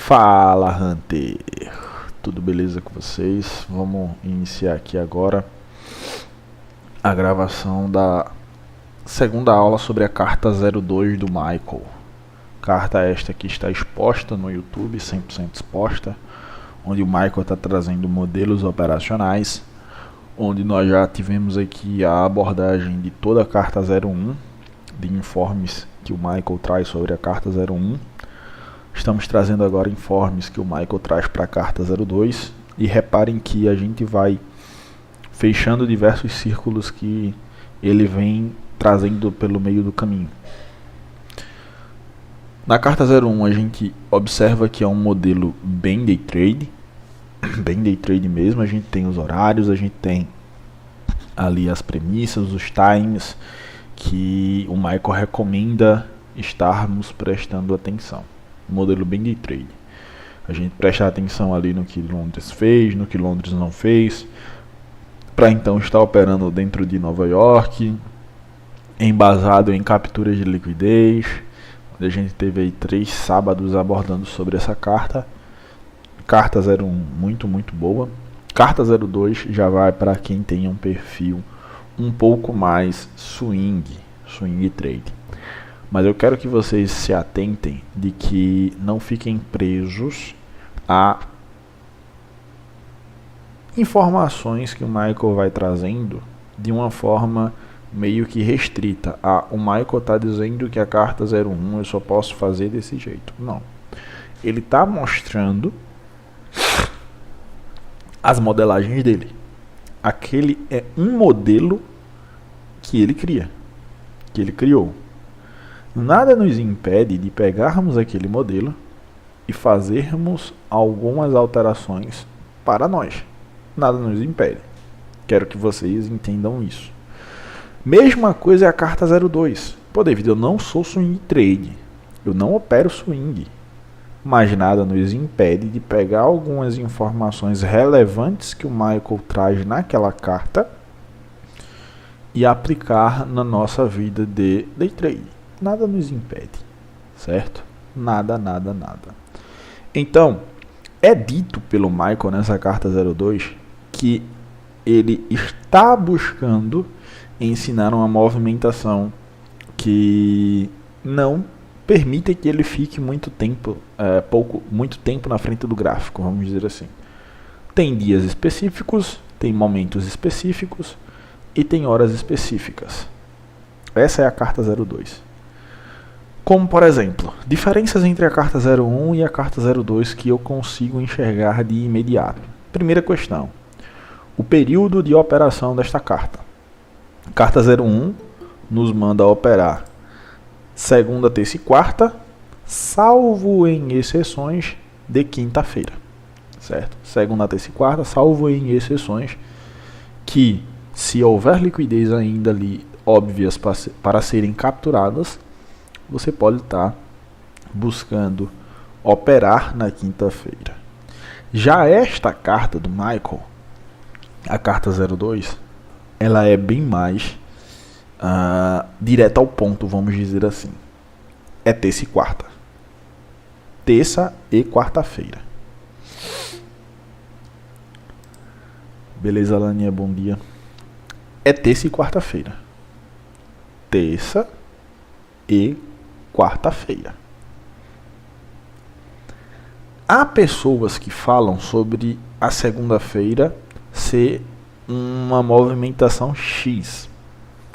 Fala, Hunter! Tudo beleza com vocês? Vamos iniciar aqui agora a gravação da segunda aula sobre a carta 02 do Michael. Carta esta que está exposta no YouTube, 100% exposta, onde o Michael está trazendo modelos operacionais, onde nós já tivemos aqui a abordagem de toda a carta 01, de informes que o Michael traz sobre a carta 01. Estamos trazendo agora informes que o Michael traz para a carta 02 e reparem que a gente vai fechando diversos círculos que ele vem trazendo pelo meio do caminho. Na carta 01 a gente observa que é um modelo bem day trade mesmo. A gente tem os horários, a gente tem ali as premissas, os times que o Michael recomenda estarmos prestando atenção. Modelo bem day trade. A gente presta atenção ali no que Londres fez, no que Londres não fez, para então estar operando dentro de Nova York, embasado em capturas de liquidez, onde a gente teve aí 3 sábados abordando sobre essa carta. Carta 01 muito boa. Carta 02 já vai para quem tem um perfil um pouco mais swing trade. Mas eu quero que vocês se atentem de que não fiquem presos a informações que o Michael vai trazendo de uma forma meio que restrita. O Michael está dizendo que a carta 01 eu só posso fazer desse jeito. Não. Ele está mostrando as modelagens dele. Aquele é um modelo que ele cria, que ele criou. Nada nos impede de pegarmos aquele modelo e fazermos algumas alterações para nós. Nada nos impede. Quero que vocês entendam isso. Mesma coisa é a carta 02. Pô, David, eu não sou swing trade. Eu não opero swing. Mas nada nos impede de pegar algumas informações relevantes que o Michael traz naquela carta e aplicar na nossa vida de day trade. Nada nos impede, certo? Nada. Então, é dito pelo Michael nessa carta 02 que ele está buscando ensinar uma movimentação que não permita que ele fique muito tempo na frente do gráfico, vamos dizer assim. Tem dias específicos, tem momentos específicos e tem horas específicas. Essa é a carta 02. Como, por exemplo, diferenças entre a carta 01 e a carta 02 que eu consigo enxergar de imediato. Primeira questão, o período de operação desta carta. Carta 01 nos manda operar segunda, terça e quarta, salvo em exceções de quinta-feira. Certo? Segunda, terça e quarta, salvo em exceções que, se houver liquidez ainda ali óbvias para serem capturadas, você pode estar buscando operar na quinta-feira. Já esta carta do Michael, a carta 02, ela é bem mais direta ao ponto, vamos dizer assim. É terça e quarta. Terça e quarta-feira. Beleza, Laninha? Bom dia. É terça e quarta-feira. Terça e quarta-feira. Há pessoas que falam sobre a segunda-feira ser uma movimentação X.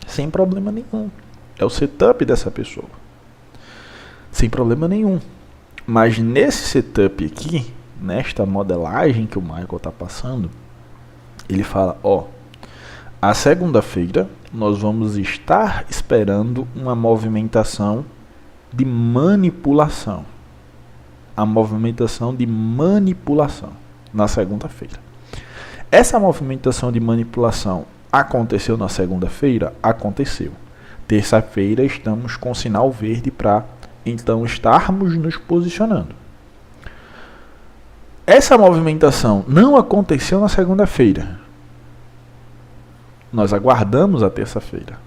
Sem problema nenhum. É o setup dessa pessoa. Sem problema nenhum. Mas nesse setup aqui, nesta modelagem que o Michael está passando, ele fala, a segunda-feira nós vamos estar esperando uma movimentação de manipulação. A movimentação de manipulação na segunda-feira. Essa movimentação de manipulação aconteceu na segunda-feira? Aconteceu. Terça-feira estamos com sinal verde para então estarmos nos posicionando. Essa movimentação não aconteceu na segunda-feira. Nós aguardamos a terça-feira.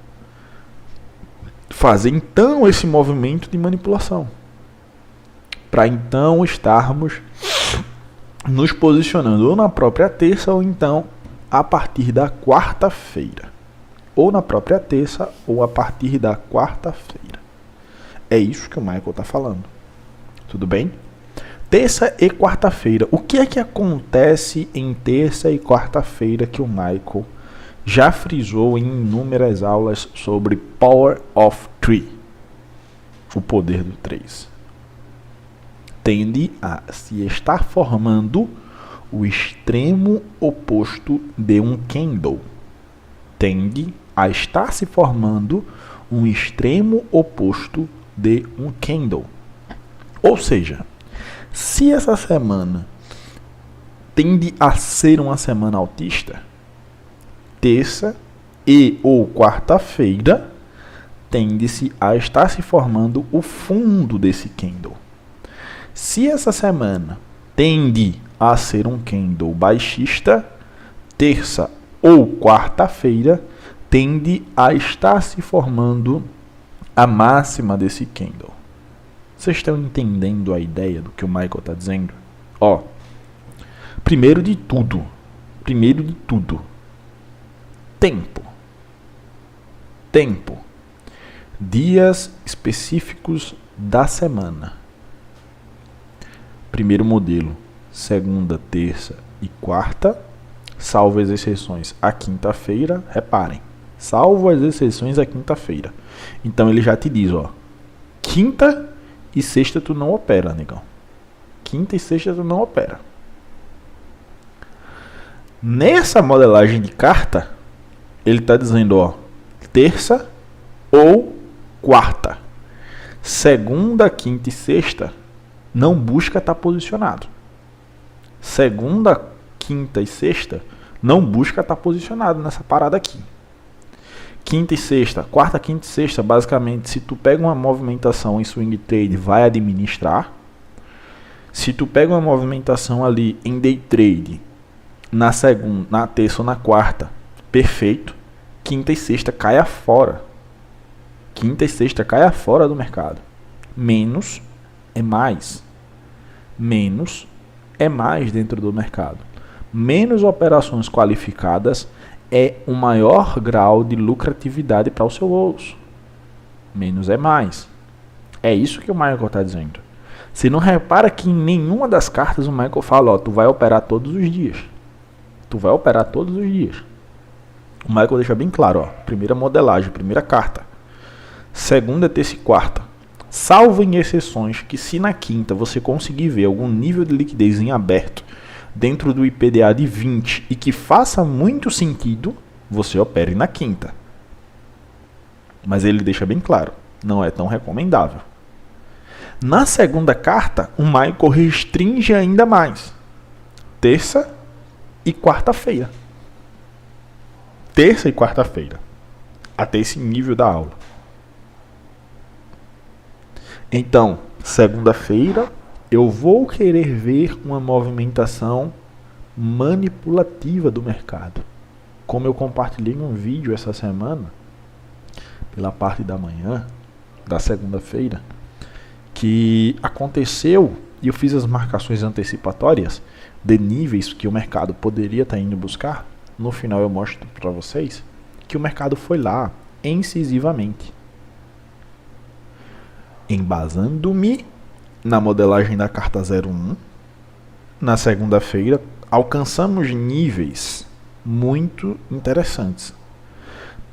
Fazer então esse movimento de manipulação. para então estarmos nos posicionando ou na própria terça ou então a partir da quarta-feira. Ou na própria terça ou a partir da quarta-feira. É isso que o Michael está falando. Tudo bem? Terça e quarta-feira. O que é que acontece em terça e quarta-feira que o Michael já frisou em inúmeras aulas sobre Power of Three? O poder do 3. Tende a se estar formando o extremo oposto de um candle. Tende a estar se formando um extremo oposto de um candle. Ou seja, se essa semana tende a ser uma semana altista, terça e ou quarta-feira tende-se a estar se formando o fundo desse candle. Se essa semana tende a ser um candle baixista, terça ou quarta-feira tende a estar se formando a máxima desse candle. Vocês estão entendendo a ideia do que o Michael está dizendo? Primeiro de tudo, tempo. Dias específicos da semana. Primeiro modelo, segunda, terça e quarta, salvo as exceções a quinta-feira. Reparem, salvo as exceções a quinta-feira. Então ele já te diz, quinta e sexta tu não opera, negão. Quinta e sexta tu não opera. Nessa modelagem de carta, ele está dizendo, terça ou quarta. Segunda, quinta e sexta não busca estar posicionado. Segunda, quinta e sexta não busca estar posicionado nessa parada aqui. Quinta e sexta, quarta, quinta e sexta, basicamente, se tu pega uma movimentação em swing trade, vai administrar. Se tu pega uma movimentação ali em day trade, na segunda, na terça ou na quarta, perfeito. Quinta e sexta caia fora. Quinta e sexta caia fora do mercado. Menos é mais. Menos é mais dentro do mercado. Menos operações qualificadas é um maior grau de lucratividade para o seu bolso. Menos é mais. É isso que o Michael está dizendo. Você não repara que em nenhuma das cartas o Michael fala, tu vai operar todos os dias. Tu vai operar todos os dias. O Michael deixa bem claro, primeira modelagem, primeira carta. Segunda, terça e quarta. Salvo em exceções que se na quinta você conseguir ver algum nível de liquidez em aberto dentro do IPDA de 20 e que faça muito sentido, você opere na quinta. Mas ele deixa bem claro, não é tão recomendável. Na segunda carta, o Michael restringe ainda mais. Terça e quarta-feira. Terça e quarta-feira. Até esse nível da aula. Então, segunda-feira, eu vou querer ver uma movimentação manipulativa do mercado. Como eu compartilhei um vídeo essa semana, pela parte da manhã, da segunda-feira, que aconteceu e eu fiz as marcações antecipatórias de níveis que o mercado poderia estar indo buscar. No final eu mostro para vocês que o mercado foi lá incisivamente. Embasando-me na modelagem da carta 01, na segunda-feira, alcançamos níveis muito interessantes.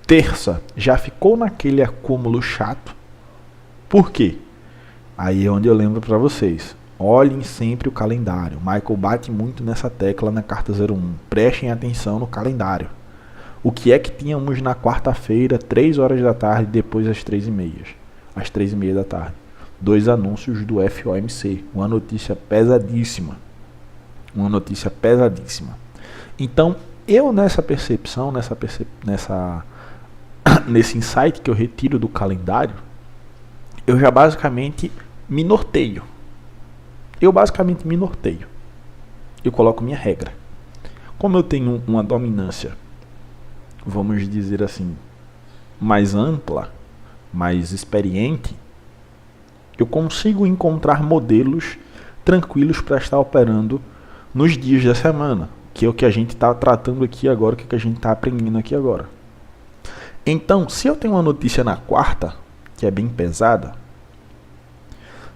Terça, já ficou naquele acúmulo chato. Por quê? Aí é onde eu lembro para vocês. Olhem sempre o calendário. Michael bate muito nessa tecla na carta 01. Prestem atenção no calendário. O que é que tínhamos na quarta-feira, 3 horas da tarde, depois às 3h30? Às 3h30 da tarde. 2 anúncios do FOMC. Uma notícia pesadíssima. Então, eu nessa percepção, nesse insight que eu retiro do calendário, eu já basicamente me norteio. Eu coloco minha regra. Como eu tenho uma dominância, vamos dizer assim, mais ampla, mais experiente, eu consigo encontrar modelos tranquilos para estar operando nos dias da semana, que é o que a gente está tratando aqui agora, que a gente está aprendendo aqui agora. Então, se eu tenho uma notícia na quarta, que é bem pesada,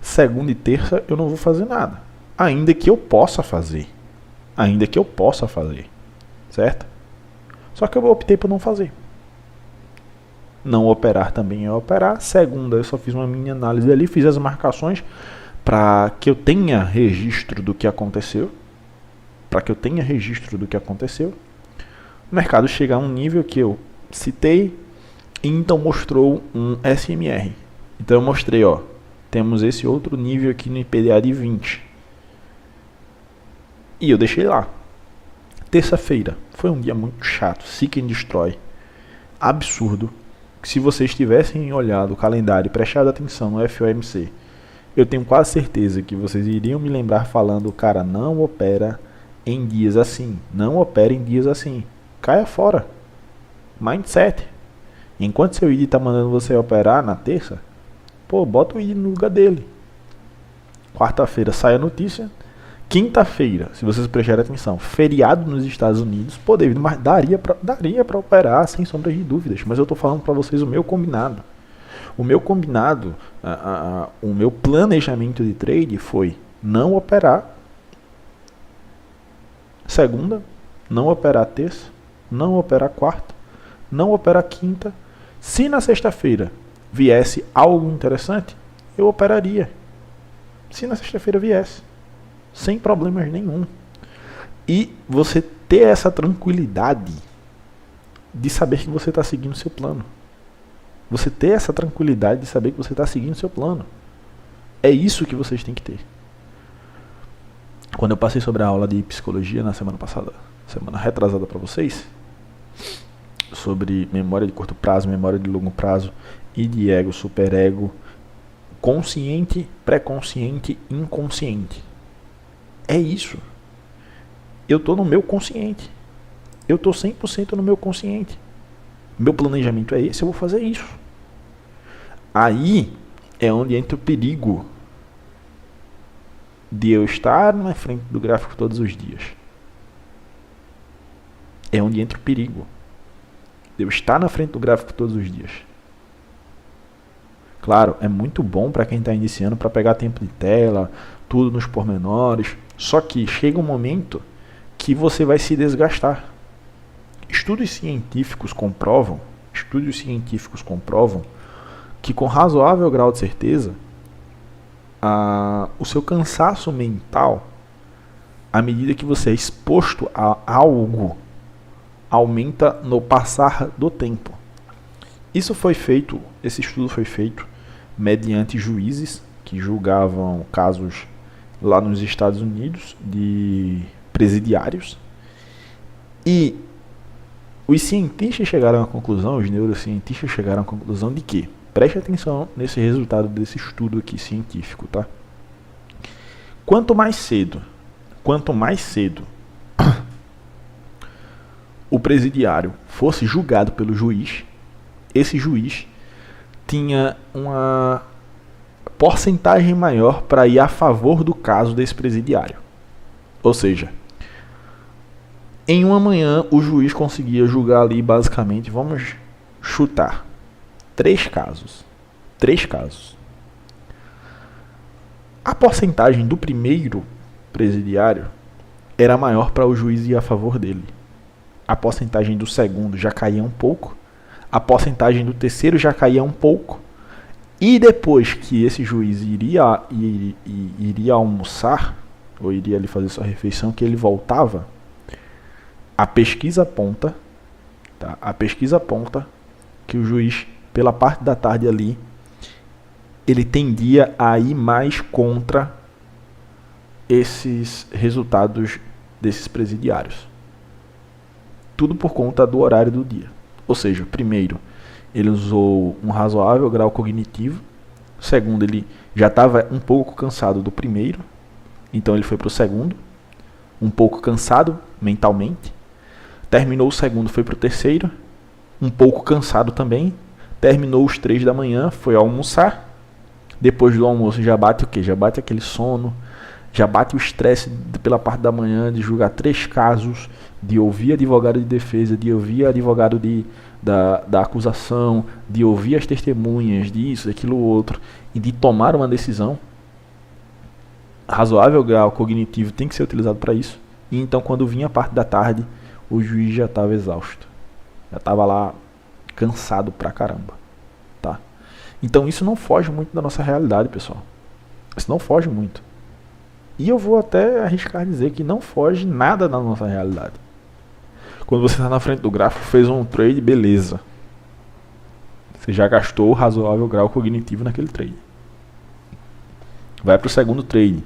segunda e terça eu não vou fazer nada, ainda que eu possa fazer, certo? Só que eu optei por não fazer. Não operar também é operar. Segunda, eu só fiz uma mini análise ali, fiz as marcações para que eu tenha registro do que aconteceu. O mercado chega a um nível que eu citei e então mostrou um SMR. Então eu mostrei, ó, temos esse outro nível aqui no IPDA de 20. E eu deixei lá. Terça-feira foi um dia muito chato, seek and destroy. Absurdo. Se vocês tivessem olhado o calendário e prestado atenção no FOMC, eu tenho quase certeza que vocês iriam me lembrar falando, cara, não opera em dias assim. Não opera em dias assim. Caia fora. Mindset. Enquanto seu ID está mandando você operar na terça, pô, bota o ID no lugar dele. Quarta-feira sai a notícia. Quinta-feira, se vocês prestarem atenção, feriado nos Estados Unidos, pô, David, mas daria para operar sem sombra de dúvidas, mas eu estou falando para vocês o meu combinado. O meu combinado, o meu planejamento de trade foi não operar segunda, não operar terça, não operar quarta, não operar quinta. Se na sexta-feira viesse algo interessante, eu operaria. Se na sexta-feira viesse. Sem problemas nenhum. E você ter essa tranquilidade de saber que você está seguindo o seu plano. Você ter essa tranquilidade de saber que você está seguindo o seu plano. É isso que vocês têm que ter. Quando eu passei sobre a aula de psicologia na semana passada, semana retrasada para vocês, sobre memória de curto prazo, memória de longo prazo, e de ego, superego, consciente, pré-consciente, inconsciente. É isso. Eu estou no meu consciente. Eu estou 100% no meu consciente. Meu planejamento é esse, eu vou fazer isso. Aí é onde entra o perigo de eu estar na frente do gráfico todos os dias. É onde entra o perigo de eu estar na frente do gráfico todos os dias. Claro, é muito bom para quem está iniciando, para pegar tempo de tela, tudo nos pormenores. Só que chega um momento que você vai se desgastar. Estudos científicos comprovam que com razoável grau de certeza, o seu cansaço mental, à medida que você é exposto a algo, aumenta no passar do tempo. Esse estudo foi feito mediante juízes que julgavam casos lá nos Estados Unidos de presidiários. E os cientistas chegaram à conclusão, os neurocientistas chegaram à conclusão de que, preste atenção nesse resultado desse estudo aqui científico, tá? Quanto mais cedo o presidiário fosse julgado pelo juiz, esse juiz tinha uma porcentagem maior para ir a favor do caso desse presidiário. Ou seja, em uma manhã o juiz conseguia julgar ali basicamente, vamos chutar, 3 casos. A porcentagem do primeiro presidiário era maior para o juiz ir a favor dele. A porcentagem do segundo já caía um pouco. A porcentagem do terceiro já caía um pouco. E depois que esse juiz iria almoçar, ou iria ali fazer sua refeição, que ele voltava, a pesquisa aponta que o juiz, pela parte da tarde ali, ele tendia a ir mais contra esses resultados desses presidiários. Tudo por conta do horário do dia. Ou seja, primeiro, ele usou um razoável grau cognitivo. Segundo, ele já estava um pouco cansado do primeiro. Então ele foi para o segundo. Um pouco cansado mentalmente. Terminou o segundo, foi para o terceiro. Um pouco cansado também. Terminou os 3 da manhã, foi almoçar. Depois do almoço já bate o quê? Já bate aquele sono, já bate o estresse pela parte da manhã de julgar 3 casos, de ouvir advogado de defesa, de ouvir advogado da acusação, de ouvir as testemunhas, disso, daquilo outro, e de tomar uma decisão. Razoável grau cognitivo tem que ser utilizado para isso. E então, quando vinha a parte da tarde, o juiz já estava exausto. Já estava lá cansado pra caramba. Tá? Então, isso não foge muito da nossa realidade, pessoal. Isso não foge muito. E eu vou até arriscar dizer que não foge nada da nossa realidade. Quando você está na frente do gráfico, fez um trade, beleza. Você já gastou o razoável grau cognitivo naquele trade. Vai para o segundo trade.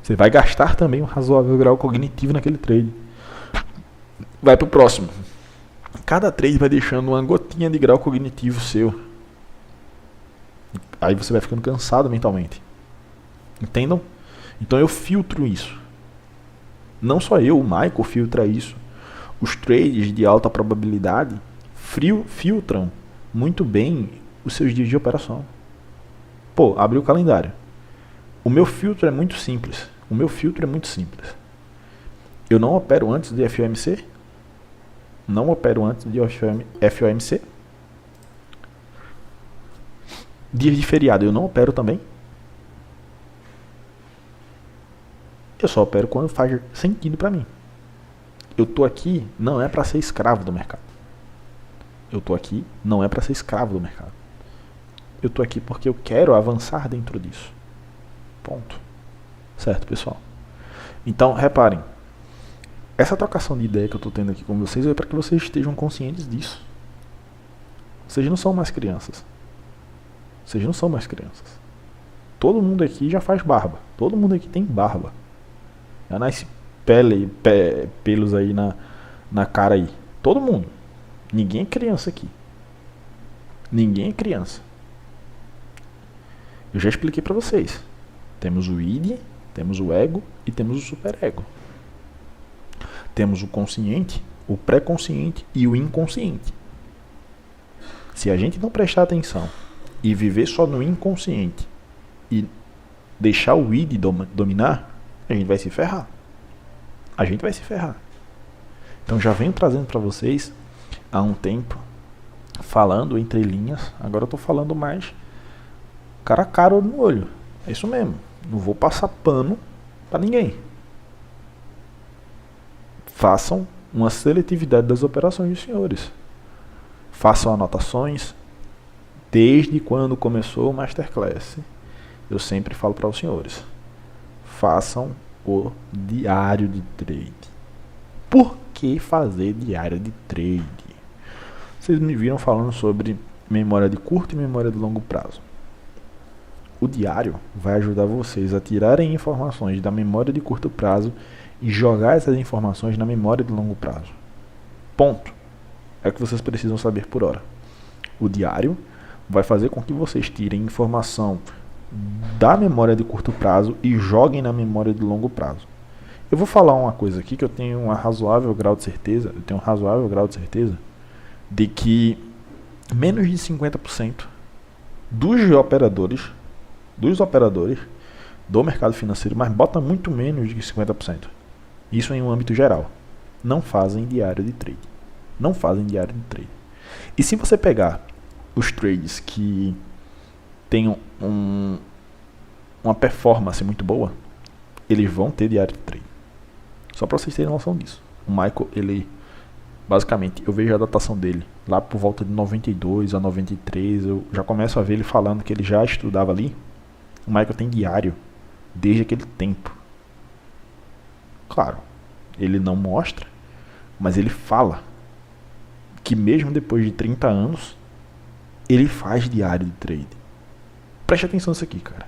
Você vai gastar também um razoável grau cognitivo naquele trade. Vai para o próximo. Cada trade vai deixando uma gotinha de grau cognitivo seu. Aí você vai ficando cansado mentalmente. Entendam? Então eu filtro isso. Não só eu, o Michael filtra isso. Os trades de alta probabilidade filtram muito bem os seus dias de operação. Pô, abre o calendário. O meu filtro é muito simples. Eu não opero antes de FOMC. Não opero antes de FOMC. Dias de feriado eu não opero também. Eu só opero quando faz sentido para mim. Eu tô aqui não é para ser escravo do mercado. Eu tô aqui não é para ser escravo do mercado. Eu tô aqui porque eu quero avançar dentro disso. Ponto. Certo, pessoal? Então, reparem. Essa trocação de ideia que eu tô tendo aqui com vocês é para que vocês estejam conscientes disso. Vocês não são mais crianças. Todo mundo aqui já faz barba. Todo mundo aqui tem barba. Já nasce pelos aí na cara aí. Todo mundo. Ninguém é criança aqui. Ninguém é criança. Eu já expliquei para vocês. Temos o id, temos o ego e temos o superego. Temos o consciente, o pré-consciente e o inconsciente. Se a gente não prestar atenção e viver só no inconsciente e deixar o id dominar, a gente vai se ferrar. Então já venho trazendo para vocês há um tempo, falando entre linhas. Agora eu estou falando mais cara a cara no olho. É isso mesmo. Não vou passar pano para ninguém. Façam uma seletividade das operações dos senhores. Façam anotações. Desde quando começou o Masterclass, eu sempre falo para os senhores: façam o diário de trade. Por que fazer diário de trade? Vocês me viram falando sobre memória de curto e memória de longo prazo. O diário vai ajudar vocês a tirarem informações da memória de curto prazo e jogar essas informações na memória de longo prazo. Ponto. É o que vocês precisam saber por hora. O diário vai fazer com que vocês tirem informação da memória de curto prazo e joguem na memória de longo prazo. Eu vou falar uma coisa aqui que eu tenho um razoável grau de certeza, de que menos de 50% dos operadores do mercado financeiro, mas bota muito menos de 50%. Isso em um âmbito geral. Não fazem diário de trade. E se você pegar os trades que tenham uma performance muito boa, eles vão ter diário de trade. Só para vocês terem noção disso. O Michael, ele basicamente, eu vejo a datação dele lá por volta de 92 a 93, eu já começo a ver ele falando que ele já estudava ali. O Michael tem diário desde aquele tempo. Claro, ele não mostra, mas ele fala que mesmo depois de 30 anos, ele faz diário de trade. Preste atenção nisso aqui, cara.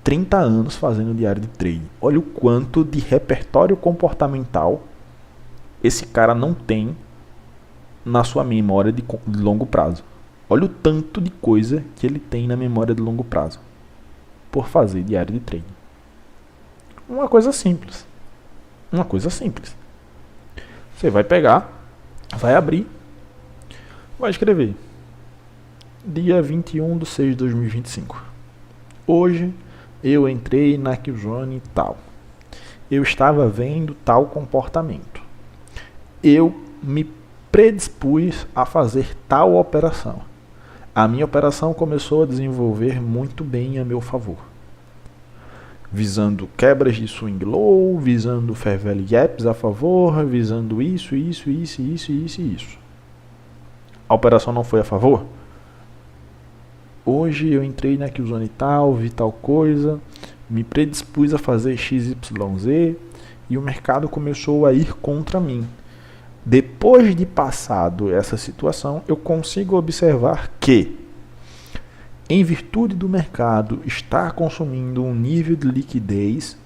30 anos fazendo diário de trade. Olha o quanto de repertório comportamental esse cara não tem na sua memória de longo prazo. Olha o tanto de coisa que ele tem na memória de longo prazo por fazer diário de trade. Uma coisa simples. Você vai pegar, vai abrir, vai escrever dia 21/6/2025. Hoje eu entrei na Killzone tal. Eu estava vendo tal comportamento. Eu me predispus a fazer tal operação. A minha operação começou a desenvolver muito bem a meu favor. Visando quebras de swing low, visando fair value gaps a favor, visando isso. A operação não foi a favor? Hoje eu entrei na Killzone tal, vi tal coisa, me predispus a fazer XYZ e o mercado começou a ir contra mim. Depois de passado essa situação, eu consigo observar que, em virtude do mercado estar consumindo um nível de liquidez,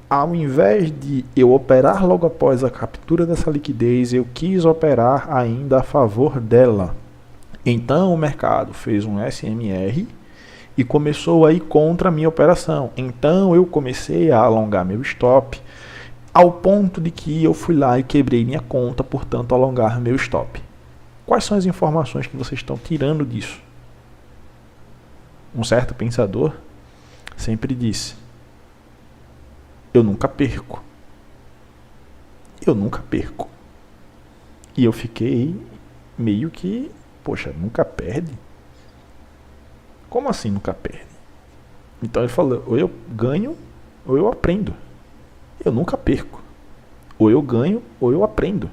ao invés de eu operar logo após a captura dessa liquidez, eu quis operar ainda a favor dela. Então o mercado fez um SMR e começou a ir contra a minha operação. Então eu comecei a alongar meu stop, ao ponto de que eu fui lá e quebrei minha conta, portanto alongar meu stop. Quais são as informações que vocês estão tirando disso? Um certo pensador sempre disse: eu nunca perco. Eu nunca perco. E eu fiquei meio que, poxa, nunca perde? Como assim nunca perde? Então ele falou: ou eu ganho ou eu aprendo. Eu nunca perco. Ou eu ganho ou eu aprendo.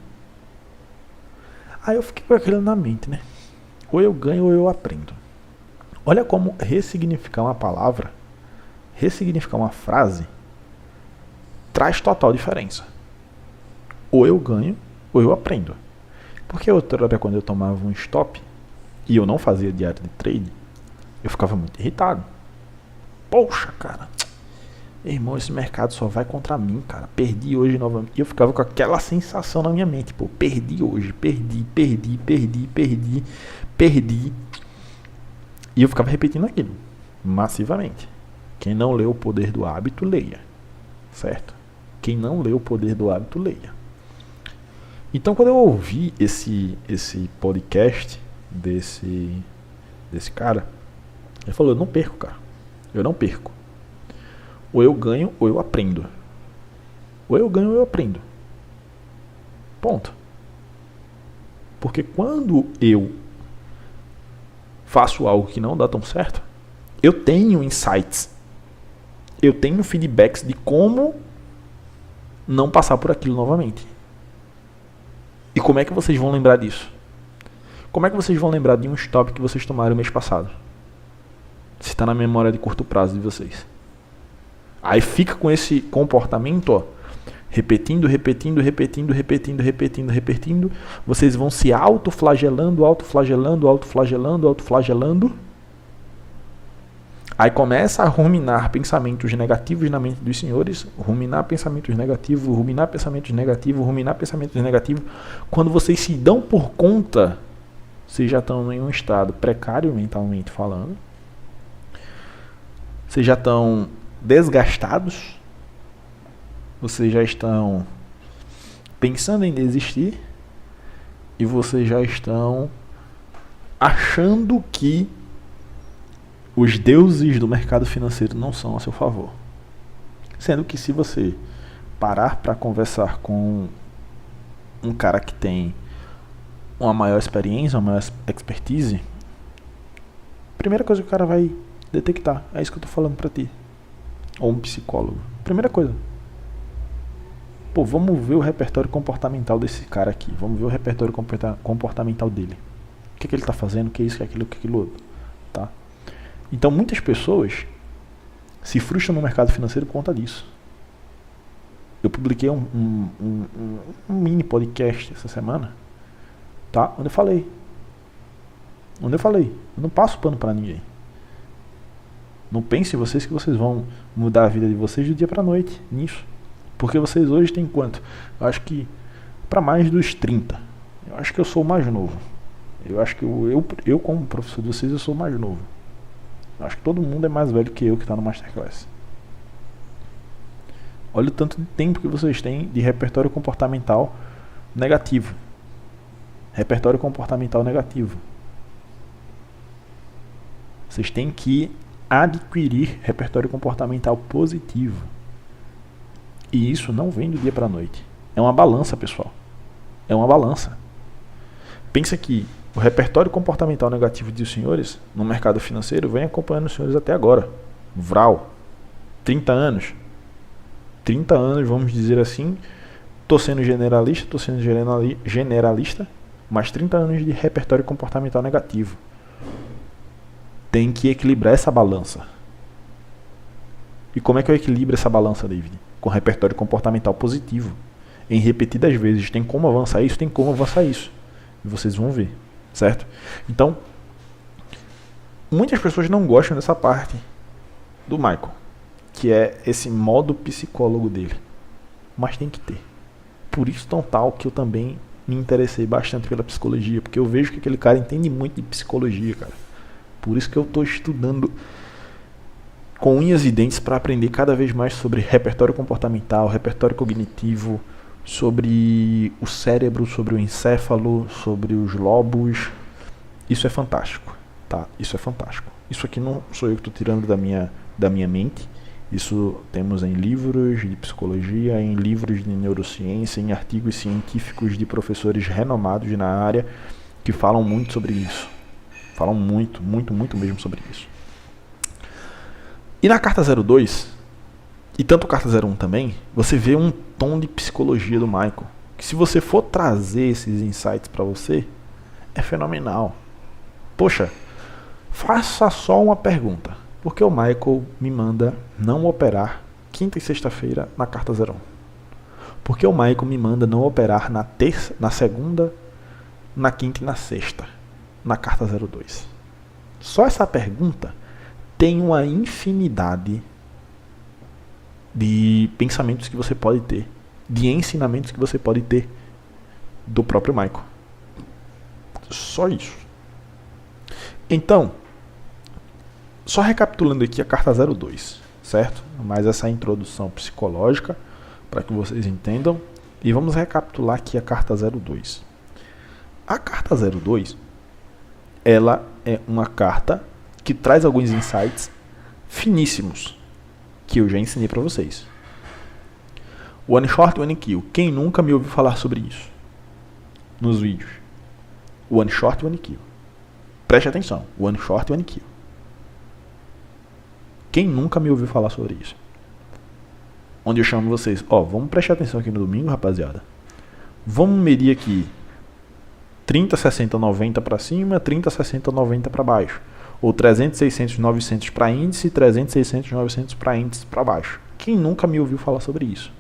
Aí eu fiquei com aquilo na mente, né? Ou eu ganho ou eu aprendo. Olha como ressignificar uma palavra, ressignificar uma frase, traz total diferença. Ou eu ganho ou eu aprendo. Porque outra hora, quando eu tomava um stop e eu não fazia diário de trade, eu ficava muito irritado. Poxa, cara, irmão, esse mercado só vai contra mim, cara. Perdi hoje novamente. E eu ficava com aquela sensação na minha mente, pô, perdi hoje, perdi. E eu ficava repetindo aquilo, massivamente. Quem não leu O Poder do Hábito, leia. Certo? Quem não leu O Poder do Hábito, leia. Então, quando eu ouvi esse podcast desse cara, ele falou: eu não perco, cara. Eu não perco. Ou eu ganho ou eu aprendo. Ou eu ganho ou eu aprendo. Ponto. Porque quando eu faço algo que não dá tão certo, eu tenho insights, eu tenho feedbacks de como não passar por aquilo novamente. E como é que vocês vão lembrar disso? Como é que vocês vão lembrar de um stop que vocês tomaram mês passado? Se está na memória de curto prazo de vocês. Aí fica com esse comportamento, ó, repetindo. Vocês vão se autoflagelando. Aí começa a ruminar pensamentos negativos na mente dos senhores. Ruminar pensamentos negativos. Quando vocês se dão por conta, vocês já estão em um estado precário mentalmente falando. Vocês já estão desgastados. Vocês já estão pensando em desistir. E vocês já estão achando que os deuses do mercado financeiro não são a seu favor. Sendo que, se você parar para conversar com um cara que tem uma maior experiência, uma maior expertise, a primeira coisa que o cara vai detectar é isso que eu tô falando para ti. Ou um psicólogo. Primeira coisa. Pô, vamos ver o repertório comportamental desse cara aqui. Vamos ver o repertório comportamental dele. O que ele está fazendo, o que é isso, o que é aquilo, o que é aquilo outro. Tá? Então, muitas pessoas se frustram no mercado financeiro por conta disso. Eu publiquei um mini podcast essa semana, tá? Onde eu falei. Eu não passo pano para ninguém. Não pensem vocês que vocês vão mudar a vida de vocês do dia para a noite nisso. Porque vocês hoje têm quanto? Eu acho que para mais dos 30. Eu acho que eu sou o mais novo. Eu acho que eu como professor de vocês, eu sou o mais novo. Eu acho que todo mundo é mais velho que eu que está no Masterclass. Olha o tanto de tempo que vocês têm de repertório comportamental negativo. Repertório comportamental negativo. Vocês têm que adquirir repertório comportamental positivo. E isso não vem do dia para a noite. É uma balança, pessoal. É uma balança. Pensa que o repertório comportamental negativo dos senhores no mercado financeiro vem acompanhando os senhores até agora. Vral. 30 anos. 30 anos, vamos dizer assim. Estou sendo generalista, mas 30 anos de repertório comportamental negativo. Tem que equilibrar essa balança. E como é que eu equilibro essa balança, David? Com repertório comportamental positivo. Em repetidas vezes. Tem como avançar isso? Tem como avançar isso. E vocês vão ver. Certo? Então, muitas pessoas não gostam dessa parte do Michael, que é esse modo psicólogo dele. Mas tem que ter. Por isso tão tal que eu também me interessei bastante pela psicologia, porque eu vejo que aquele cara entende muito de psicologia, cara. Por isso que eu estou estudando com unhas e dentes para aprender cada vez mais sobre repertório comportamental, repertório cognitivo, sobre o cérebro, sobre o encéfalo, sobre os lobos. Isso é fantástico, tá? Isso é fantástico. Isso aqui não sou eu que estou tirando da minha mente. Isso temos em livros de psicologia, em livros de neurociência, em artigos científicos de professores renomados na área que falam muito sobre isso. Falam muito mesmo sobre isso. E na carta 02, e tanto a carta 01 também, você vê um tom de psicologia do Michael, que se você for trazer esses insights para você, é fenomenal. Poxa, faça só uma pergunta. Por que o Michael me manda não operar quinta e sexta-feira na carta 01? Por que o Michael me manda não operar na terça, na segunda, na quinta e na sexta, na carta 02? Só essa pergunta tem uma infinidade de pensamentos que você pode ter, de ensinamentos que você pode ter do próprio Michael. Só isso. Então, só recapitulando aqui a carta 02, certo? Mais essa introdução psicológica para que vocês entendam. E vamos recapitular aqui a carta 02. A carta 02, ela é uma carta que traz alguns insights finíssimos que eu já ensinei para vocês. One short, one kill. Quem nunca me ouviu falar sobre isso nos vídeos? One short, one kill. Preste atenção. One short, one kill. Quem nunca me ouviu falar sobre isso? Onde eu chamo vocês, vamos prestar atenção aqui no domingo, rapaziada. Vamos medir aqui 30, 60, 90 para cima, 30, 60, 90 para baixo. Ou 300, 600, 900 para índice, 300, 600, 900 para índice para baixo. Quem nunca me ouviu falar sobre isso?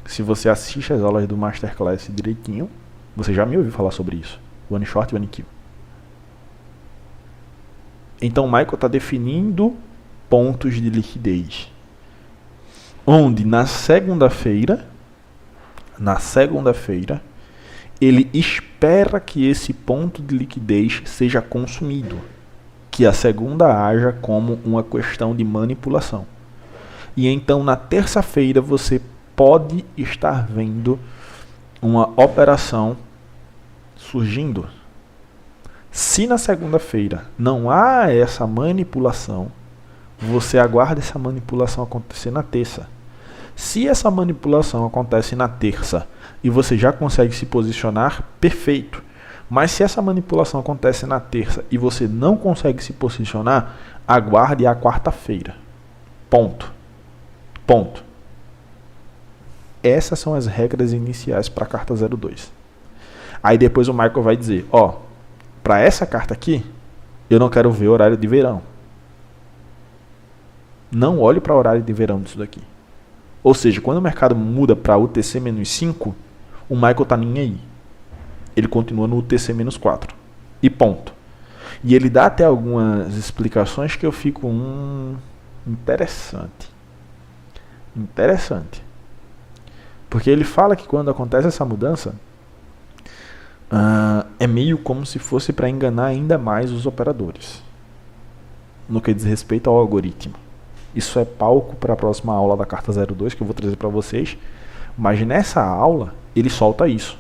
Se você assiste as aulas do Masterclass direitinho, você já me ouviu falar sobre isso. One short, one kill. Então o Michael está definindo pontos de liquidez. Onde na segunda-feira, ele espera que esse ponto de liquidez seja consumido. Que a segunda haja como uma questão de manipulação. E então na terça-feira você pode estar vendo uma operação surgindo. Se na segunda-feira não há essa manipulação, você aguarda essa manipulação acontecer na terça. Se essa manipulação acontece na terça e você já consegue se posicionar, perfeito. Mas se essa manipulação acontece na terça e você não consegue se posicionar, aguarde a quarta-feira. Ponto. Essas são as regras iniciais para a carta 02. Aí depois o Michael vai dizer, para essa carta aqui, eu não quero ver horário de verão. Não olhe para o horário de verão disso daqui. Ou seja, quando o mercado muda para UTC-5, o Michael está nem aí. Ele continua no UTC-4. E ponto. E ele dá até algumas explicações que eu fico... interessante. Porque ele fala que quando acontece essa mudança, é meio como se fosse para enganar ainda mais os operadores. No que diz respeito ao algoritmo. Isso é palco para a próxima aula da carta 02 que eu vou trazer para vocês. Mas nessa aula ele solta isso.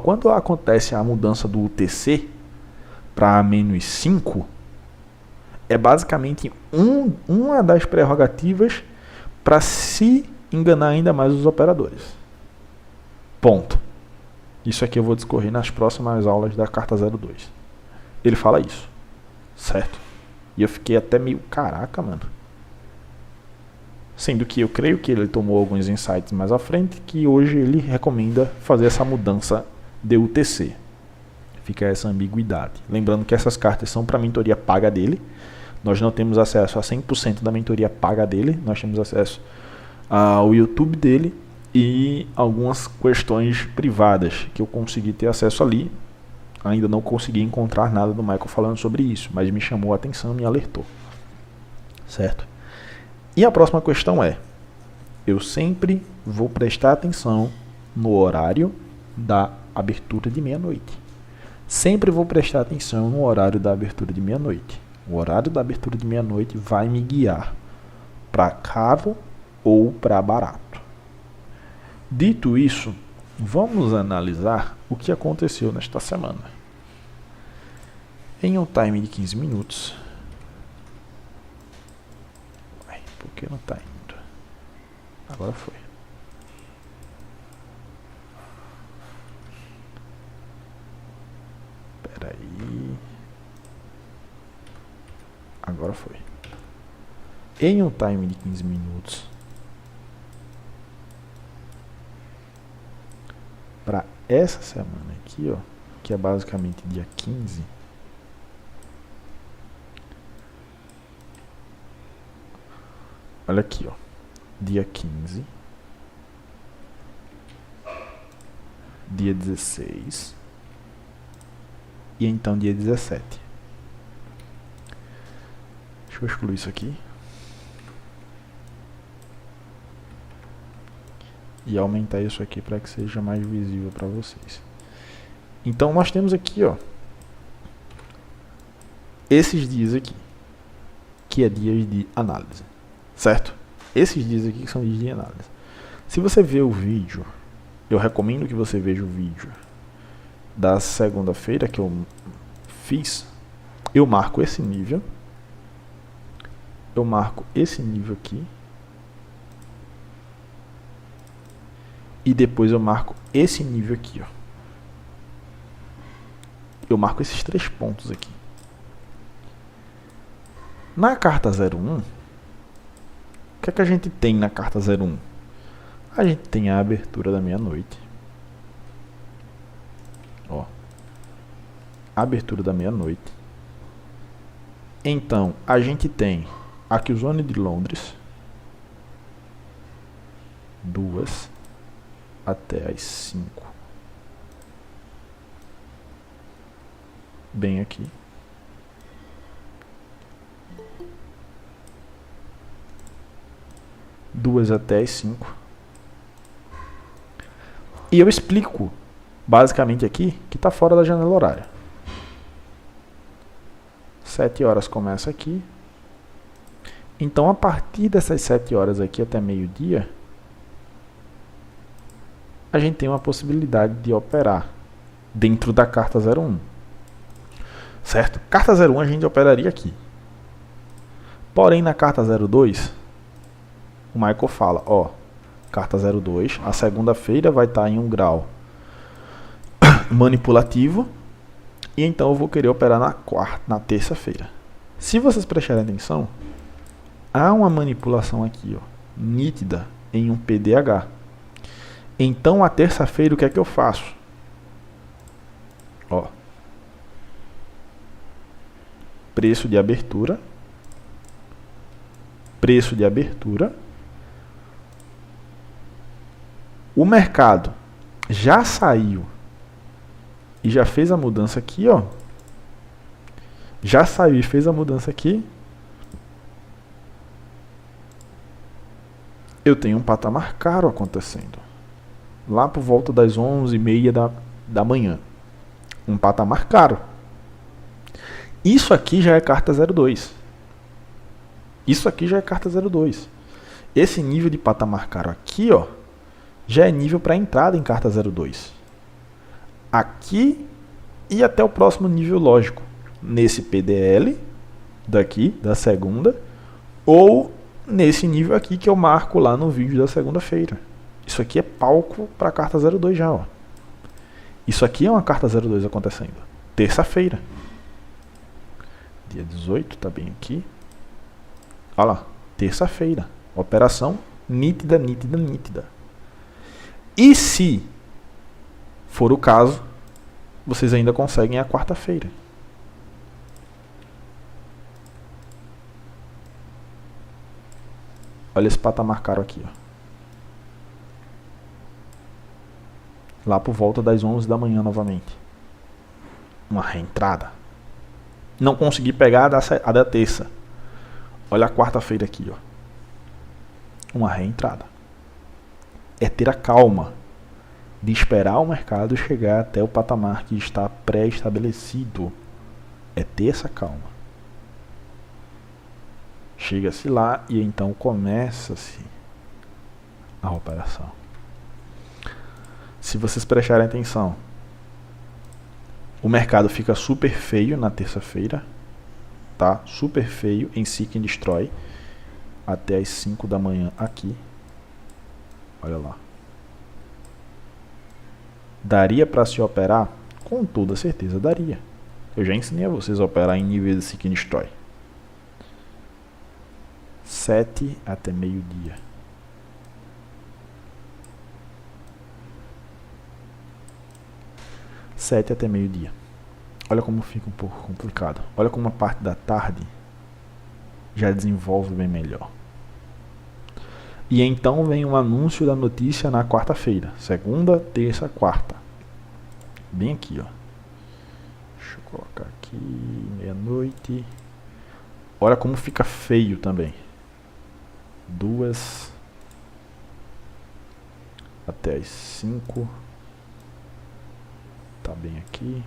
Quando acontece a mudança do UTC para -5, é basicamente uma das prerrogativas para se enganar ainda mais os operadores. Ponto. Isso aqui eu vou discorrer nas próximas aulas da carta 02. Ele fala isso, certo? E eu fiquei até meio, caraca, mano. Sendo que eu creio que ele tomou alguns insights mais à frente, que hoje ele recomenda fazer essa mudança de UTC. Fica essa ambiguidade. Lembrando que essas cartas são para a mentoria paga dele. Nós não temos acesso a 100% da mentoria paga dele. Nós temos acesso ao YouTube dele e algumas questões privadas que eu consegui ter acesso ali. Ainda não consegui encontrar nada do Michael falando sobre isso, mas me chamou a atenção, me alertou. Certo? E a próxima questão é: eu sempre vou prestar atenção no horário da abertura de meia-noite. Sempre vou prestar atenção no horário da abertura de meia-noite. O horário da abertura de meia-noite vai me guiar para caro ou para barato. Dito isso, vamos analisar o que aconteceu nesta semana. Em um time de 15 minutos. Por que não está indo? Agora foi. Espera aí. Agora foi. Em um time de 15 minutos. Para essa semana aqui, ó, que é basicamente dia 15. Olha aqui, ó. Dia 15. Dia 16. E então dia 17. Deixa eu excluir isso aqui. E aumentar isso aqui para que seja mais visível para vocês. Então nós temos aqui, ó, esses dias aqui, que é dias de análise, certo? Esses dias aqui são dias de análise. Se você ver o vídeo, eu recomendo que você veja o vídeo da segunda-feira que eu fiz. Eu marco esse nível. Eu marco esse nível aqui. E depois eu marco esse nível aqui, ó. Eu marco esses 3 pontos aqui. Na carta 01, o que é que a gente tem na carta 01? A gente tem a abertura da meia-noite. Ó. Abertura da meia-noite. Então, a gente tem a Killzone de Londres. 2 até as 5. Bem aqui. Duas até as 5. E eu explico, basicamente aqui, que está fora da janela horária. 7 horas começa aqui. Então, a partir dessas 7 horas aqui até meio-dia, a gente tem uma possibilidade de operar dentro da carta 01. Certo? Carta 01 a gente operaria aqui. Porém, na carta 02, o Michael fala, ó, carta 02, a segunda-feira vai estar em um grau manipulativo, e então eu vou querer operar na terça-feira. Se vocês prestarem atenção, há uma manipulação aqui, ó, nítida em um PDH. Então, a terça-feira, o que é que eu faço? Ó, preço de abertura, preço de abertura. O mercado já saiu e já fez a mudança aqui, ó. Já saiu e fez a mudança aqui. Eu tenho um patamar caro acontecendo. Lá por volta das 11h30 da manhã. Um patamar caro. Isso aqui já é carta 02. Isso aqui já é carta 02. Esse nível de patamar caro aqui, ó, já é nível para entrada em carta 02. Aqui e até o próximo nível lógico. Nesse PDL daqui, da segunda, ou nesse nível aqui que eu marco lá no vídeo da segunda-feira. Isso aqui é palco para a carta 02 já, ó. Isso aqui é uma carta 02 acontecendo. Terça-feira. Dia 18, tá bem aqui. Olha lá, terça-feira. Operação nítida, nítida, nítida. E se for o caso, vocês ainda conseguem a quarta-feira. Olha esse patamar caro aqui, ó. Lá por volta das 11 da manhã novamente. Uma reentrada. Não consegui pegar a da terça. Olha a quarta-feira aqui, ó. Uma reentrada. É ter a calma de esperar o mercado chegar até o patamar que está pré-estabelecido. É ter essa calma. Chega-se lá e então começa-se a operação. Se vocês prestarem atenção, o mercado fica super feio na terça-feira, tá? Super feio em Seek and Destroy até as 5 da manhã aqui. Olha lá. Daria para se operar? Com toda certeza daria. Eu já ensinei a vocês a operar em nível de Seek and Destroy. 7 até meio-dia. Sete até meio-dia. Olha como fica um pouco complicado. Olha como a parte da tarde já desenvolve bem melhor. E então vem um anúncio da notícia na quarta-feira. Segunda, terça, quarta. Bem aqui, ó. Deixa eu colocar aqui, meia-noite. Olha como fica feio também. 2 até as 5. Tá bem aqui.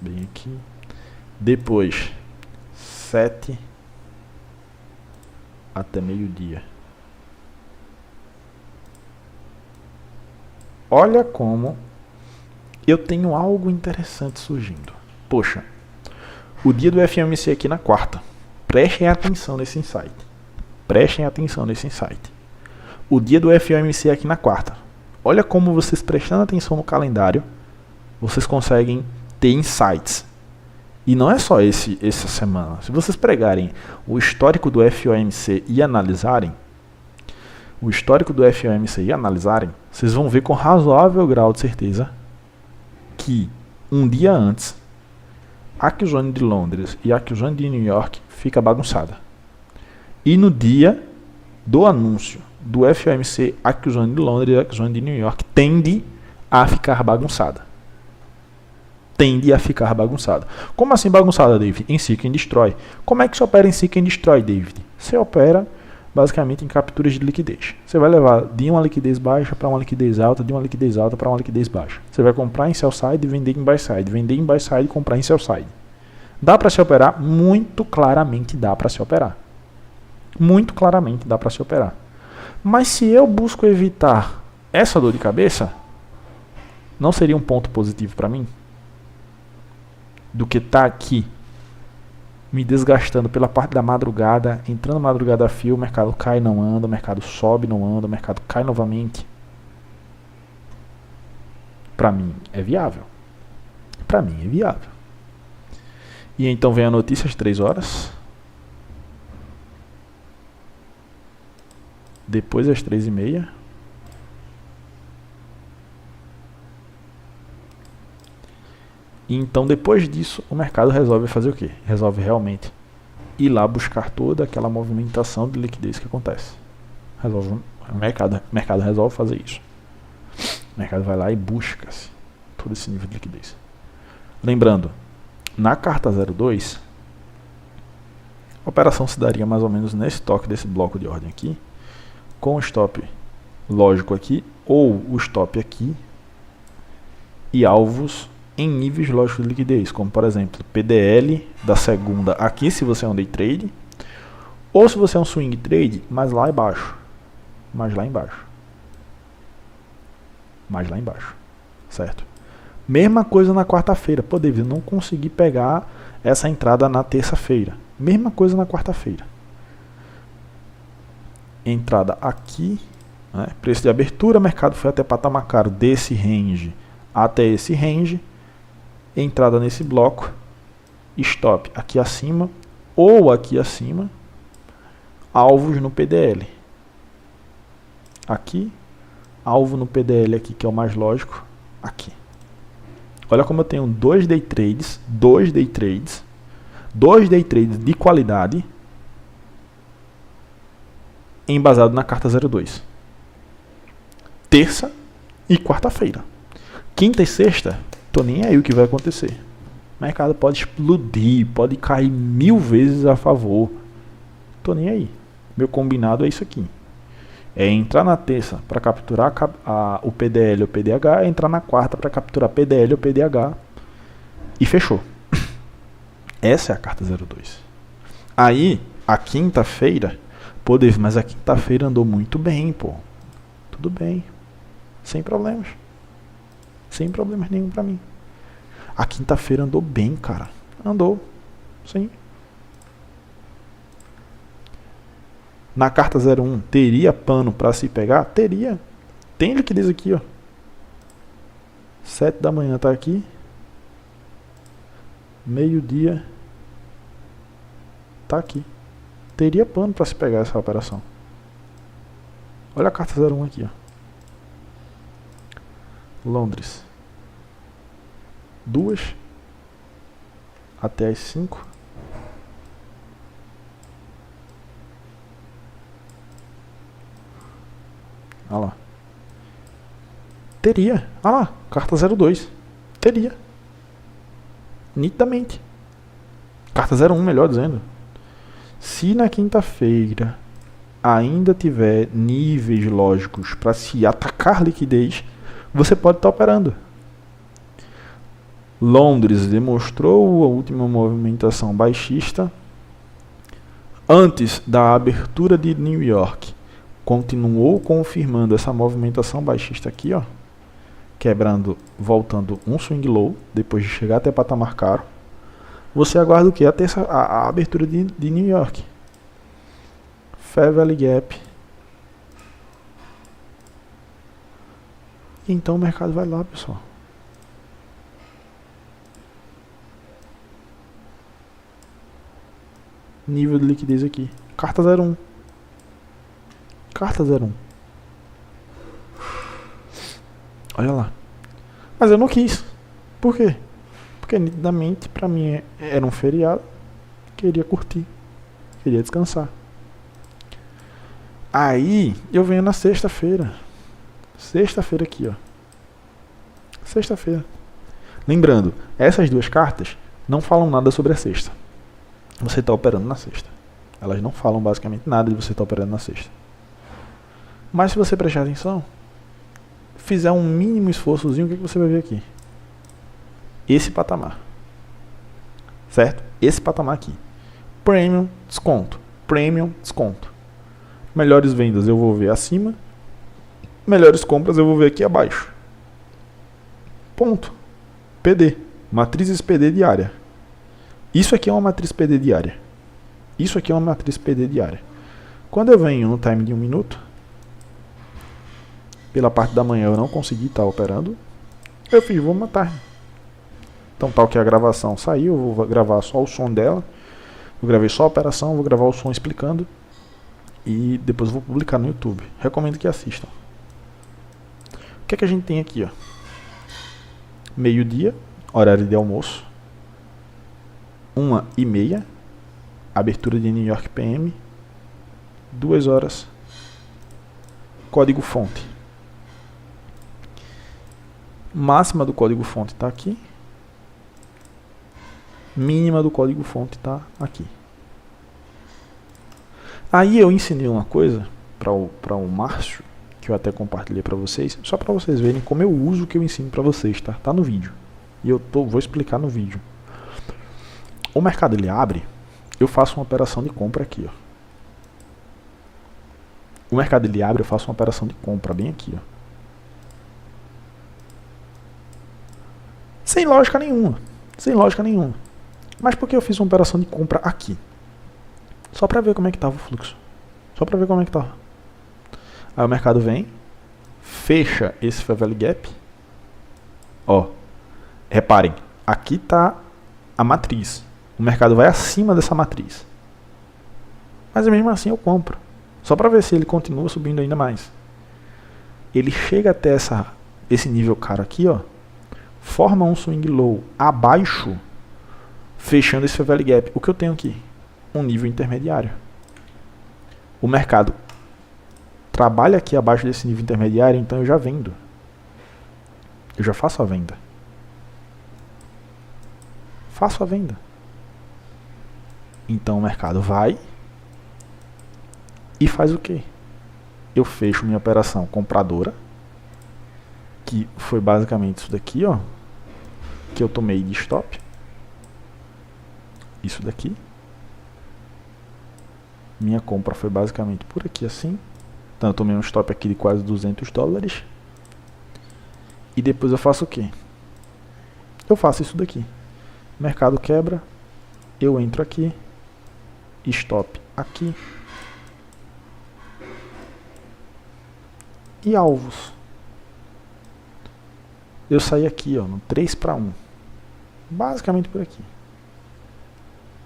Bem aqui. Depois 7 até meio-dia. Olha como eu tenho algo interessante surgindo. Poxa, o dia do FOMC aqui na quarta. Prestem atenção nesse insight. Prestem atenção nesse insight. O dia do FOMC aqui na quarta. Olha como vocês prestando atenção no calendário, vocês conseguem ter insights. E não é só essa semana. Se vocês pegarem o histórico do FOMC e analisarem, vocês vão ver com razoável grau de certeza que um dia antes a Aquizone de Londres e a Aquizone de New York fica bagunçada. E no dia do anúncio do FOMC, a Aquizone de Londres e a Aquizone de New York tende a ficar bagunçada. Como assim bagunçada, David? Em Seek and Destroy. Como é que se opera em Seek and Destroy, David? Você opera basicamente em capturas de liquidez. Você vai levar de uma liquidez baixa para uma liquidez alta, de uma liquidez alta para uma liquidez baixa. Você vai comprar em sell side e vender em buy side, vender em buy side e comprar em sell side. Dá para se operar? Muito claramente dá para se operar. Muito claramente dá para se operar. Mas se eu busco evitar essa dor de cabeça, não seria um ponto positivo para mim? Do que estar aqui me desgastando pela parte da madrugada, entrando madrugada a fio, o mercado cai, não anda, o mercado sobe, não anda, o mercado cai novamente. Para mim é viável. Para mim é viável. E então vem a notícia às 3 horas. Depois às 3h30. E então depois disso o mercado resolve fazer o quê? Resolve realmente ir lá buscar toda aquela movimentação de liquidez que acontece. O mercado resolve fazer isso. O mercado vai lá e busca todo esse nível de liquidez. Lembrando, na carta 02, a operação se daria mais ou menos nesse toque desse bloco de ordem aqui, com o stop lógico aqui, ou o stop aqui, e alvos em níveis lógicos de liquidez, como por exemplo, PDL da segunda aqui, se você é um day trade, ou se você é um swing trade, mais lá embaixo, certo? Mesma coisa na quarta-feira. Pô, David, eu não consegui pegar essa entrada na terça-feira. Mesma coisa na quarta-feira. Entrada aqui, né? Preço de abertura, mercado foi até patamar caro desse range até esse range. Entrada nesse bloco, stop aqui acima ou aqui acima, alvos no PDL. Aqui, alvo no PDL aqui, que é o mais lógico, aqui. Olha como eu tenho dois day trades de qualidade embasado na carta 02. Terça e quarta-feira. Quinta e sexta, tô nem aí o que vai acontecer. O mercado pode explodir, pode cair 1000 vezes a favor. Tô nem aí. Meu combinado é isso aqui. É entrar na terça para capturar o PDL ou PDH, entrar na quarta para capturar PDL ou PDH e fechou. Essa é a carta 02. Aí, a quinta-feira, pô, David, mas a quinta-feira andou muito bem, pô. Tudo bem. Sem problemas. Sem problemas nenhum pra mim. A quinta-feira andou bem, cara. Andou. Sim. Na carta 01, teria pano para se pegar? Teria. Tem liquidez aqui, ó. 7 da manhã tá aqui. Meio-dia tá aqui. Teria pano para se pegar essa operação. Olha a carta 01 aqui, ó. Londres. 2 até as 5. Olha lá. Teria. Olha lá. Carta 02. Teria. Nitidamente. Carta 01, melhor dizendo. Se na quinta-feira ainda tiver níveis lógicos para se atacar liquidez, você pode estar operando. Londres demonstrou a última movimentação baixista. Antes da abertura de New York, continuou confirmando essa movimentação baixista aqui, ó, quebrando, voltando um swing low, depois de chegar até patamar caro. Você aguarda o que? A abertura de New York. Fair Value Gap. E então o mercado vai lá, pessoal. Nível de liquidez aqui. Carta 01. Carta 01. Olha lá. Mas eu não quis. Por quê? Porque nitidamente pra mim era um feriado. Queria curtir. Queria descansar. Aí eu venho na sexta-feira. Sexta-feira aqui, ó. Sexta-feira. Lembrando, essas duas cartas não falam nada sobre a sexta. Você está operando na sexta. Elas não falam basicamente nada de você estar operando na sexta. Mas se você prestar atenção, fizer um mínimo esforçozinho, o que você vai ver aqui? Esse patamar. Certo? Esse patamar aqui. Premium, desconto. Premium, desconto. Melhores vendas eu vou ver acima. Melhores compras eu vou ver aqui abaixo. Ponto. PD. Matrizes PD diária. Isso aqui é uma matriz PD diária. Isso aqui é uma matriz PD diária. Quando eu venho no time de 1 minuto, pela parte da manhã eu não consegui estar operando, eu fiz, vou matar. Então tal que a gravação saiu, eu vou gravar só o som dela. Eu gravei só a operação, vou gravar o som explicando. E depois eu vou publicar no YouTube. Recomendo que assistam. O que é que a gente tem aqui, ó? Meio-dia, horário de almoço. 1h30, abertura de New York PM. 2 horas, código fonte. Máxima do código fonte está aqui. Mínima do código fonte está aqui. Aí eu ensinei uma coisa para o Márcio, que eu até compartilhei para vocês, só para vocês verem como eu uso o que eu ensino para vocês, tá? Tá no vídeo. E eu vou explicar no vídeo. O mercado ele abre, eu faço uma operação de compra aqui, ó. O mercado ele abre, eu faço uma operação de compra bem aqui, ó. Sem lógica nenhuma. Sem lógica nenhuma. Mas por que eu fiz uma operação de compra aqui? Só para ver como é que estava o fluxo. Só para ver como é que estava. Aí o mercado vem, fecha esse fair value gap. Ó, reparem, aqui está a matriz. O mercado vai acima dessa matriz. Mas mesmo assim eu compro. Só para ver se ele continua subindo ainda mais. Ele chega até esse nível caro aqui, ó, forma um swing low abaixo, fechando esse fair value gap. O que eu tenho aqui? Um nível intermediário. O mercado trabalha aqui abaixo desse nível intermediário, então eu já vendo. Eu já faço a venda. Faço a venda. Então o mercado vai e faz o quê? Eu fecho minha operação compradora, que foi basicamente isso daqui, ó, que eu tomei de stop. Isso daqui. Minha compra foi basicamente por aqui assim. Então eu tomei um stop aqui de quase $200. E depois eu faço o quê? Eu faço isso daqui. O mercado quebra, eu entro aqui, stop aqui. E alvos. Eu saí aqui, ó, no 3-1. Basicamente por aqui.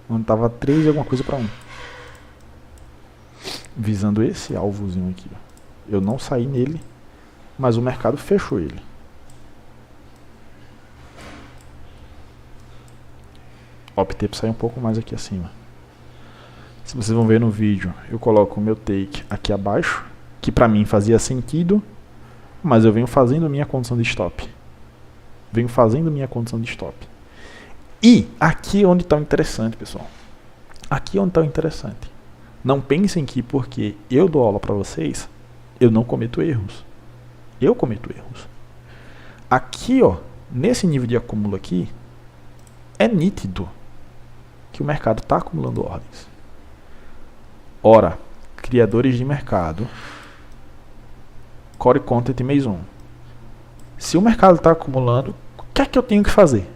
Onde estava 3 e alguma coisa para 1. Visando esse alvozinho aqui, ó. Eu não saí nele, mas o mercado fechou ele. Optei por sair um pouco mais aqui acima. Se vocês vão ver no vídeo, eu coloco o meu take aqui abaixo, que para mim fazia sentido, mas eu venho fazendo minha condição de stop. E aqui é onde está o interessante, pessoal. Aqui é onde está o interessante. Não pensem que porque eu dou aula para vocês, eu não cometo erros. Eu cometo erros. Aqui, ó, nesse nível de acúmulo aqui, é nítido que o mercado está acumulando ordens. Ora, criadores de mercado, Core Content Maison. Se o mercado está acumulando, o que é que eu tenho que fazer?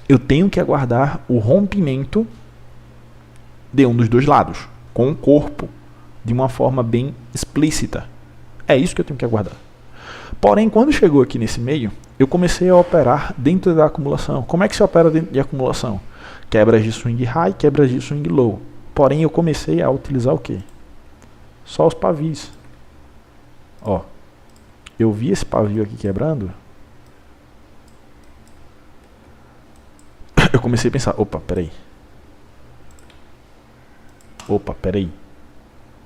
Eu tenho que aguardar o rompimento de um dos dois lados, com o corpo, de uma forma bem explícita. É isso que eu tenho que aguardar. Porém, quando chegou aqui nesse meio, eu comecei a operar dentro da acumulação. Como é que se opera dentro de acumulação? Quebras de swing high, quebras de swing low. Porém, eu comecei a utilizar o quê? Só os pavis. Ó, eu vi esse pavio aqui quebrando. Eu comecei a pensar, opa, peraí.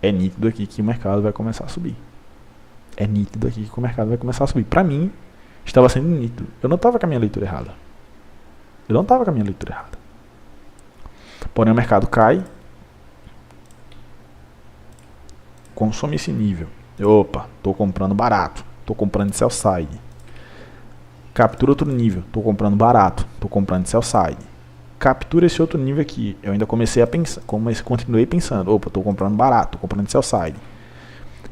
É nítido aqui que o mercado vai começar a subir. Para mim, estava sendo nítido. Eu não estava com a minha leitura errada. Porém, o mercado cai. Consome esse nível. Opa, estou comprando barato. Estou comprando de sell side. Captura outro nível. Estou comprando barato. Estou comprando de sell side. Captura esse outro nível aqui. Eu ainda comecei a pensar. Continuei pensando. Opa, estou comprando barato. Estou comprando de sell side.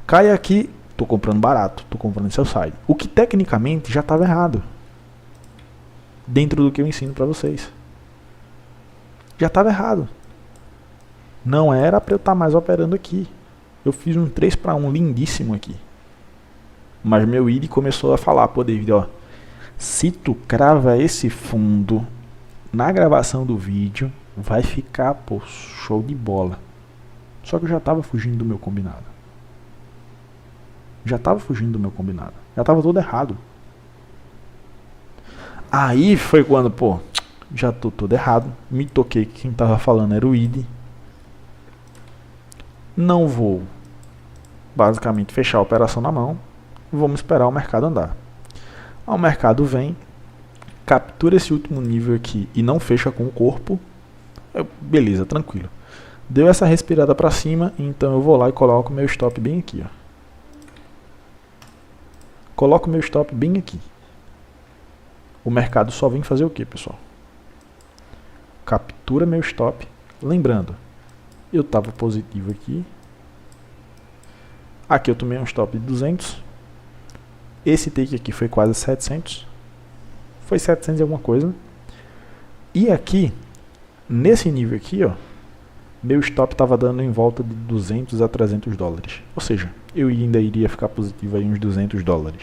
Cai aqui. Estou comprando barato. Estou comprando de sell side. O que tecnicamente já estava errado. Dentro do que eu ensino para vocês. Já estava errado. Não era para eu estar mais operando aqui. Eu fiz um 3-1 lindíssimo aqui. Mas meu ID começou a falar, pô, David, ó, se tu crava esse fundo na gravação do vídeo, vai ficar, pô, show de bola. Só que eu já estava fugindo do meu combinado. Já estava todo errado. Aí foi quando, pô, já tô todo errado. Me toquei que quem tava falando era o ID. Não vou basicamente fechar a operação na mão. Vamos esperar o mercado andar. O mercado vem, captura esse último nível aqui e não fecha com o corpo. Beleza, tranquilo. Deu essa respirada para cima, então eu vou lá e coloco meu stop bem aqui, ó. Coloco meu stop bem aqui. O mercado só vem fazer o que, pessoal? Captura meu stop. Lembrando, eu estava positivo aqui. Aqui eu tomei um stop de 200. Esse take aqui foi quase 700. Foi 700 e alguma coisa. E aqui nesse nível aqui, ó, meu stop estava dando em volta de 200 a 300 dólares. Ou seja, eu ainda iria ficar positivo aí uns 200 dólares.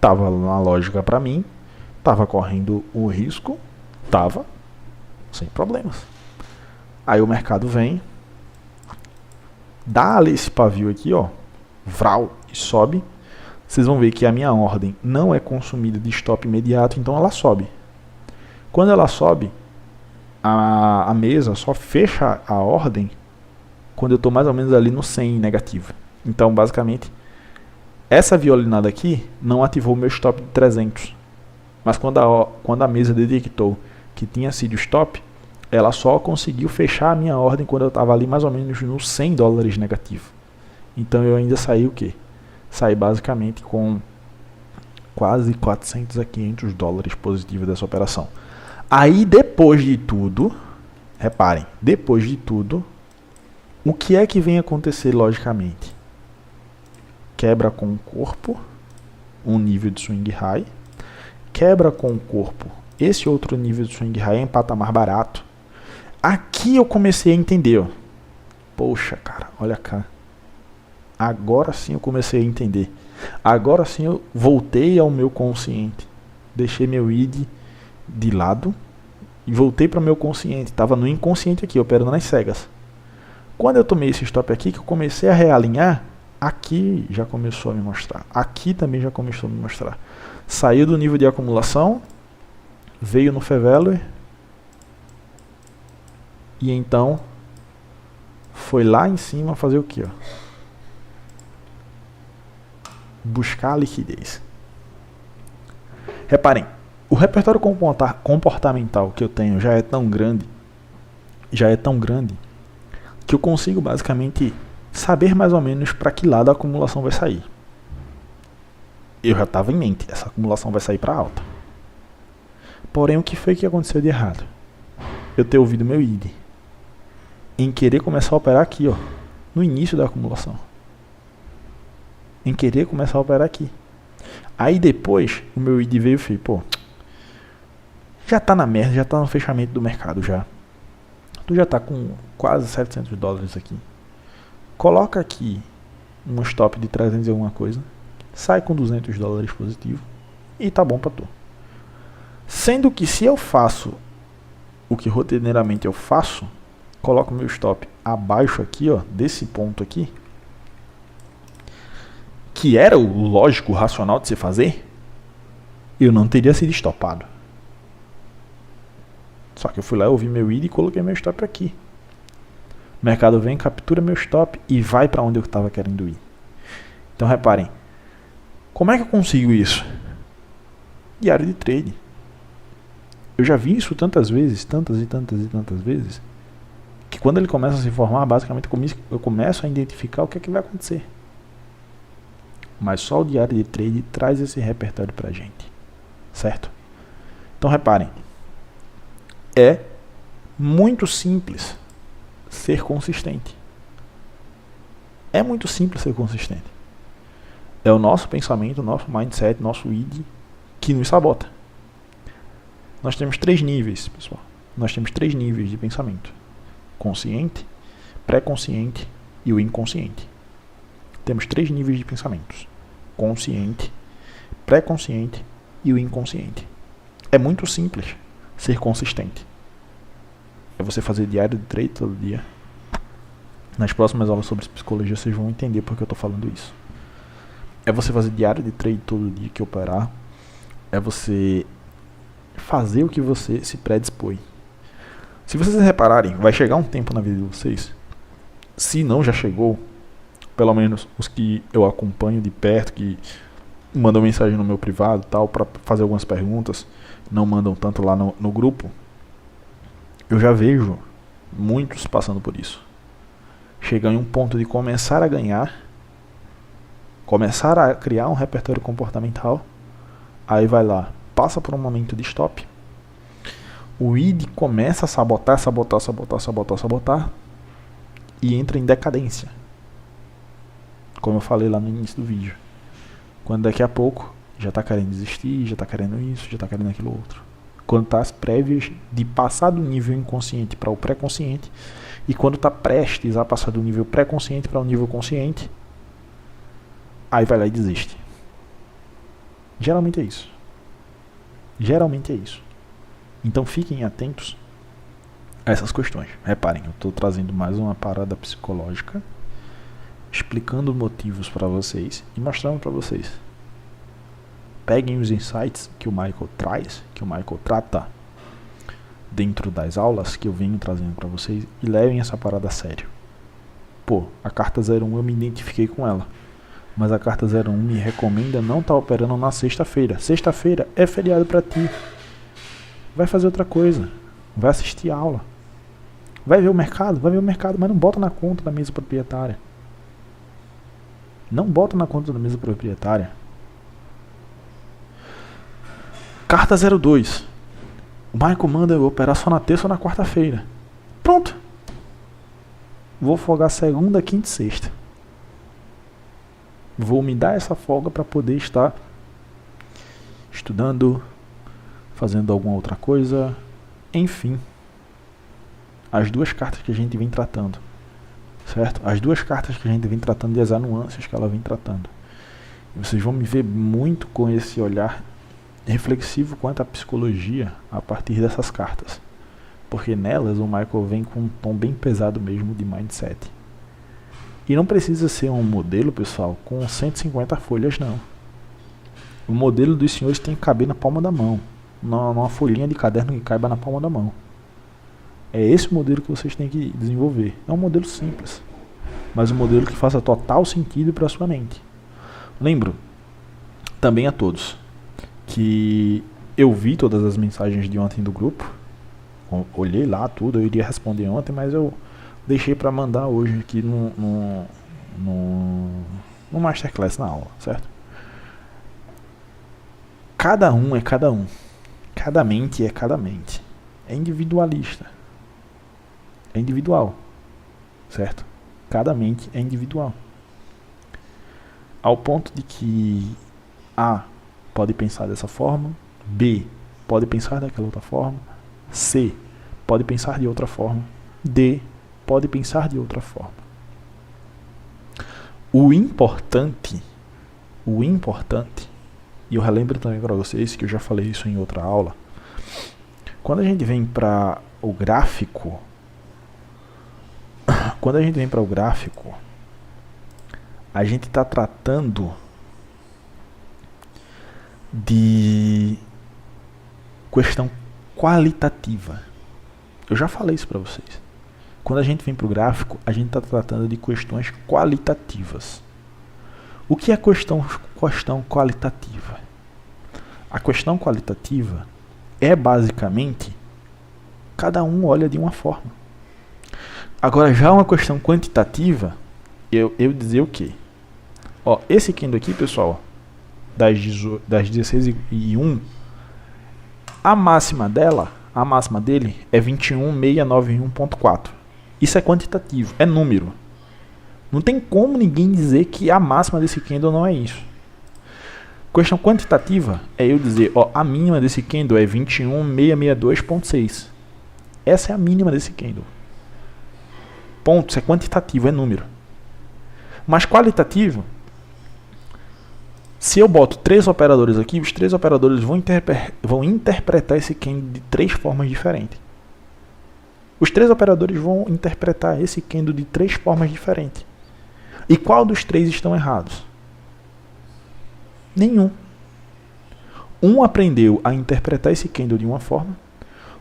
Tava na lógica para mim, tava correndo o risco, tava sem problemas. Aí o mercado vem, dá ali esse pavio aqui, ó, vral, e sobe. Vocês vão ver que a minha ordem não é consumida de stop imediato, então ela sobe. Quando ela sobe, a mesa só fecha a ordem quando eu estou mais ou menos ali no 100 negativo. Então, basicamente, essa violinada aqui não ativou o meu stop de 300. Mas quando a mesa detectou que tinha sido stop, ela só conseguiu fechar a minha ordem quando eu estava ali mais ou menos nos 100 dólares negativo. Então eu ainda saí o quê? Saí basicamente com quase 400 a 500 dólares positivo dessa operação. Aí depois de tudo, reparem, depois de tudo, o que é que vem acontecer logicamente? Quebra com o corpo, um nível de swing high, quebra com o corpo, esse outro nível de swing high em patamar barato. Aqui eu comecei a entender, ó. Poxa, cara, olha cá. Agora sim eu comecei a entender. Agora sim eu voltei ao meu consciente. Deixei meu id de lado e voltei para o meu consciente. Estava no inconsciente aqui, operando nas cegas. Quando eu tomei esse stop aqui, que eu comecei a realinhar, aqui já começou a me mostrar. Aqui também já começou a me mostrar. Saiu do nível de acumulação, veio no Fair Value e então foi lá em cima fazer o que? Buscar a liquidez. Reparem, o repertório comportamental que eu tenho já é tão grande, que eu consigo basicamente saber mais ou menos para que lado a acumulação vai sair. Eu já estava em mente, essa acumulação vai sair para alta. Porém, o que foi que aconteceu de errado? Eu ter ouvido meu id em querer começar a operar aqui, ó, no início da acumulação. Em querer começar a operar aqui. Aí depois, o meu id veio e fez, pô, já tá na merda, já tá no fechamento do mercado já. Tu já tá com quase 700 dólares aqui. Coloca aqui um stop de 300 e alguma coisa. Sai com 200 dólares positivo. E tá bom pra tu. Sendo que se eu faço o que rotineiramente eu faço, coloco meu stop abaixo aqui, ó, desse ponto aqui, que era o lógico, racional de se fazer, eu não teria sido estopado. Só que eu fui lá, ouvi meu id e coloquei meu stop aqui. O mercado vem, captura meu stop e vai para onde eu estava querendo ir. Então reparem, como é que eu consigo isso? Diário de trade. Eu já vi isso tantas vezes, tantas vezes, que quando ele começa a se formar, basicamente eu começo a identificar o que é que vai acontecer. Mas só o diário de trade traz esse repertório pra gente, certo? Então reparem, é muito simples ser consistente. É muito simples ser consistente. É o nosso pensamento, o nosso mindset, nosso id que nos sabota. Nós temos 3 níveis, pessoal. Nós temos 3 níveis de pensamento: consciente, pré-consciente e o inconsciente. Temos 3 níveis de pensamentos: consciente, pré-consciente e o inconsciente. É muito simples ser consistente. É você fazer diário de trade todo dia. Nas próximas aulas sobre psicologia vocês vão entender porque eu estou falando isso. É você fazer diário de trade todo dia que operar. É você fazer o que você se predispõe. Se vocês repararem, vai chegar um tempo na vida de vocês, se não já chegou, pelo menos os que eu acompanho de perto, que mandam mensagem no meu privado tal, para fazer algumas perguntas, não mandam tanto lá no grupo, eu já vejo muitos passando por isso. Chegam em um ponto de começar a ganhar, começar a criar um repertório comportamental, aí vai lá, passa por um momento de stop, o id começa a sabotar e entra em decadência. Como eu falei lá no início do vídeo. Quando daqui a pouco já está querendo desistir, já está querendo isso, já está querendo aquilo outro. quando está às prévias de passar do nível inconsciente para o pré-consciente, e quando está prestes a passar do nível pré-consciente para o nível consciente, aí vai lá e desiste. Geralmente é isso. Geralmente é isso. Então fiquem atentos a essas questões. Reparem, eu estou trazendo mais uma parada psicológica, explicando motivos para vocês e mostrando para vocês. Peguem os insights que o Michael traz, que o Michael trata dentro das aulas que eu venho trazendo para vocês e levem essa parada a sério. Pô, a carta 01 eu me identifiquei com ela, mas a carta 01 me recomenda não estar operando na sexta-feira. Sexta-feira é feriado para ti. Vai fazer outra coisa. Vai assistir aula. Vai ver o mercado, mas não bota na conta da mesa proprietária. Não bota na conta da mesa proprietária. Carta 02. O Michael manda eu operar só na terça ou na quarta-feira. Pronto. Vou folgar segunda, quinta e sexta. Vou me dar essa folga para poder estar estudando, fazendo alguma outra coisa. Enfim. As duas cartas que a gente vem tratando. Certo? As duas cartas que a gente vem tratando e as nuances que ela vem tratando. E vocês vão me ver muito com esse olhar reflexivo quanto à psicologia a partir dessas cartas, porque nelas o Michael vem com um tom bem pesado mesmo de mindset. E não precisa ser um modelo, pessoal, com 150 folhas, não. O modelo dos senhores tem que caber na palma da mão, numa folhinha de caderno que caiba na palma da mão. É esse modelo que vocês têm que desenvolver. É um modelo simples, mas um modelo que faça total sentido para a sua mente. Lembro também a todos que eu vi todas as mensagens de ontem do grupo, olhei lá tudo, eu iria responder ontem, mas eu deixei para mandar hoje aqui no Masterclass na aula, certo? Cada um é cada um, cada mente é cada mente, é individualista, é individual, certo? Cada mente é individual, ao ponto de que A pode pensar dessa forma, B pode pensar daquela outra forma, C pode pensar de outra forma, D pode pensar de outra forma. O importante, e eu relembro também para vocês que eu já falei isso em outra aula, quando a gente vem para o gráfico, a gente está tratando de questão qualitativa. Eu já falei isso para vocês. Quando a gente vem para o gráfico, a gente está tratando de questões qualitativas. O que é questão qualitativa? A questão qualitativa é basicamente cada um olha de uma forma. Agora, já uma questão quantitativa, eu dizer o quê? Ó, esse candle aqui, pessoal, das 16h01, a máxima dele é 21.691.4. Isso é quantitativo, é número. Não tem como ninguém dizer que a máxima desse candle não é isso. Questão quantitativa é eu dizer, ó, a mínima desse candle é 21.662.6. Essa é a mínima desse candle. Ponto, isso é quantitativo, é número. Mas qualitativo, se eu boto 3 operadores aqui, os 3 operadores vão interpretar esse candle de 3 formas diferentes. Os 3 operadores vão interpretar esse candle de 3 formas diferentes. E qual dos 3 estão errados? Nenhum. Um aprendeu a interpretar esse candle de uma forma,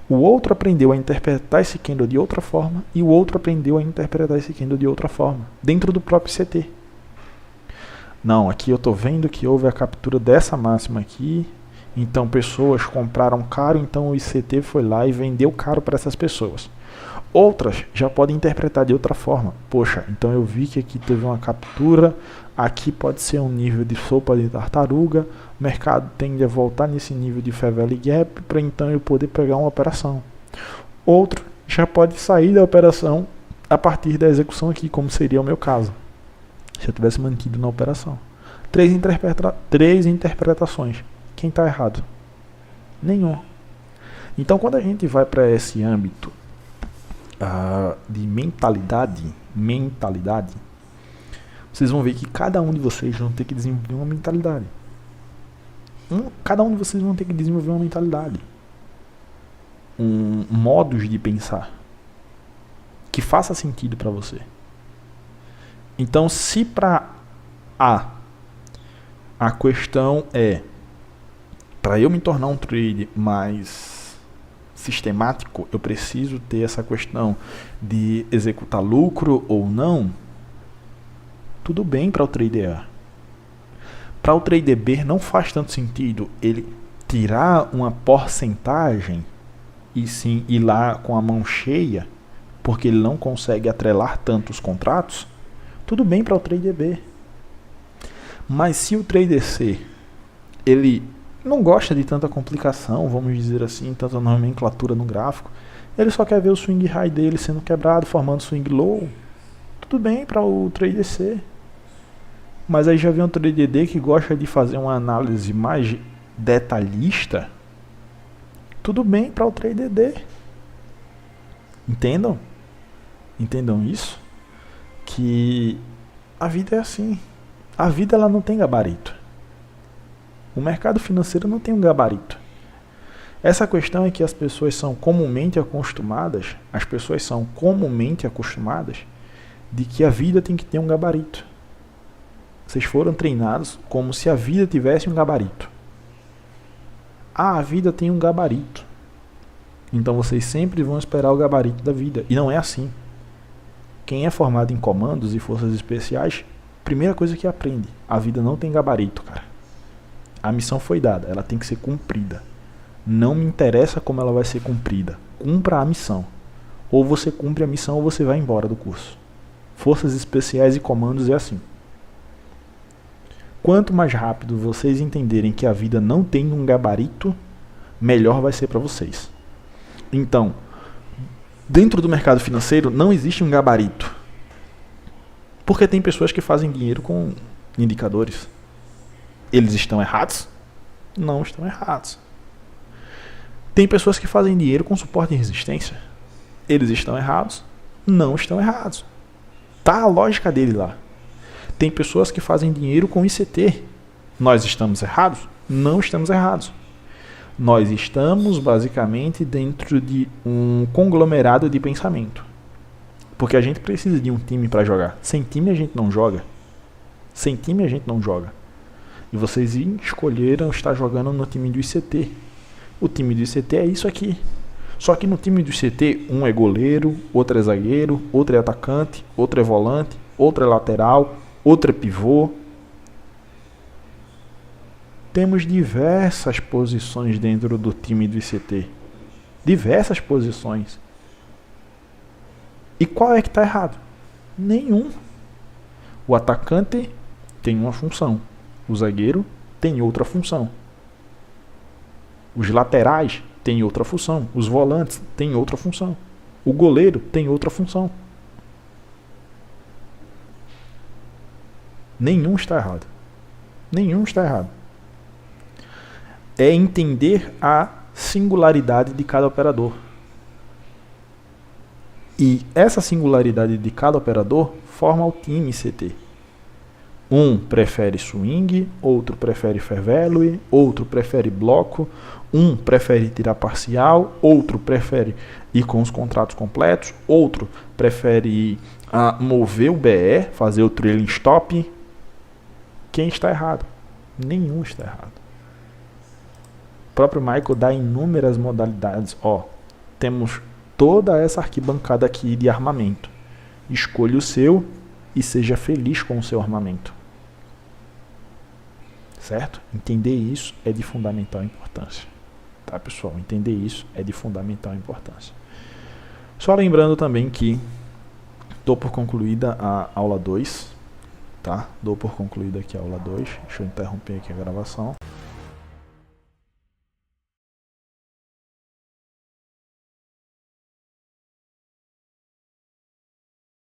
o outro aprendeu a interpretar esse candle de outra forma, e o outro aprendeu a interpretar esse candle de outra forma, dentro do próprio CT. Não, aqui eu estou vendo que houve a captura dessa máxima aqui, então pessoas compraram caro, então o ICT foi lá e vendeu caro para essas pessoas. Outras já podem interpretar de outra forma. Poxa, então eu vi que aqui teve uma captura, aqui pode ser um nível de sopa de tartaruga, o mercado tende a voltar nesse nível de Fair Value Gap para então eu poder pegar uma operação. Outro já pode sair da operação a partir da execução aqui, como seria o meu caso, se eu tivesse mantido na operação. 3 interpretações. Quem está errado? Nenhum. Então, quando a gente vai para esse âmbito de mentalidade, vocês vão ver que cada um de vocês vão ter que desenvolver uma mentalidade. Cada um de vocês vão ter que desenvolver uma mentalidade. Modos de pensar que faça sentido para você. Então, se para a questão é para eu me tornar um trader mais sistemático, eu preciso ter essa questão de executar lucro ou não, tudo bem para o trader A. Para o trader B não faz tanto sentido ele tirar uma porcentagem e sim ir lá com a mão cheia, porque ele não consegue atrelar tantos contratos. Tudo bem para o trader B. Mas se o trader C ele não gosta de tanta complicação, vamos dizer assim, tanta nomenclatura no gráfico, ele só quer ver o swing high dele sendo quebrado, formando swing low, tudo bem para o trader C. Mas aí já vem um trader D que gosta de fazer uma análise mais detalhista, tudo bem para o trader D. Entendam? Entendam isso? Que a vida é assim. A vida ela não tem gabarito. O mercado financeiro não tem um gabarito. Essa questão é que as pessoas são comumente acostumadas, de que a vida tem que ter um gabarito. Vocês foram treinados como se a vida tivesse um gabarito. A vida tem um gabarito. Então vocês sempre vão esperar o gabarito da vida. E não é assim. Quem é formado em comandos e forças especiais, primeira coisa que aprende, a vida não tem gabarito, cara. A missão foi dada, ela tem que ser cumprida. Não me interessa como ela vai ser cumprida. Cumpra a missão. Ou você cumpre a missão ou você vai embora do curso. Forças especiais e comandos é assim. Quanto mais rápido vocês entenderem que a vida não tem um gabarito, melhor vai ser para vocês. Então, dentro do mercado financeiro não existe um gabarito. Porque tem pessoas que fazem dinheiro com indicadores. Eles estão errados? Não estão errados. Tem pessoas que fazem dinheiro com suporte e resistência. Eles estão errados? Não estão errados. Tá a lógica dele lá. Tem pessoas que fazem dinheiro com ICT. Nós estamos errados? Não estamos errados. Nós estamos basicamente dentro de um conglomerado de pensamento. Porque a gente precisa de um time para jogar. Sem time a gente não joga. Sem time a gente não joga. E vocês escolheram estar jogando no time do ICT. O time do ICT é isso aqui. Só que no time do ICT, um é goleiro, outro é zagueiro, outro é atacante, outro é volante, outro é lateral, outro é pivô. Temos diversas posições dentro do time do ICT. Diversas posições. E qual é que está errado? Nenhum. O atacante tem uma função. O zagueiro tem outra função. Os laterais têm outra função. Os volantes têm outra função. O goleiro tem outra função. Nenhum está errado. Nenhum está errado. É entender a singularidade de cada operador. E essa singularidade de cada operador forma o time CT. Um prefere swing, outro prefere fair value, outro prefere bloco, um prefere tirar parcial, outro prefere ir com os contratos completos, outro prefere mover o BE, fazer o trailing stop. Quem está errado? Nenhum está errado. O próprio Michael dá inúmeras modalidades. Temos toda essa arquibancada aqui de armamento. Escolha o seu e seja feliz com o seu armamento. Certo? Entender isso é de fundamental importância. Tá, pessoal? Entender isso é de fundamental importância. Só lembrando também que dou por concluída a aula 2. Tá? Dou por concluída aqui a aula 2. Deixa eu interromper aqui a gravação.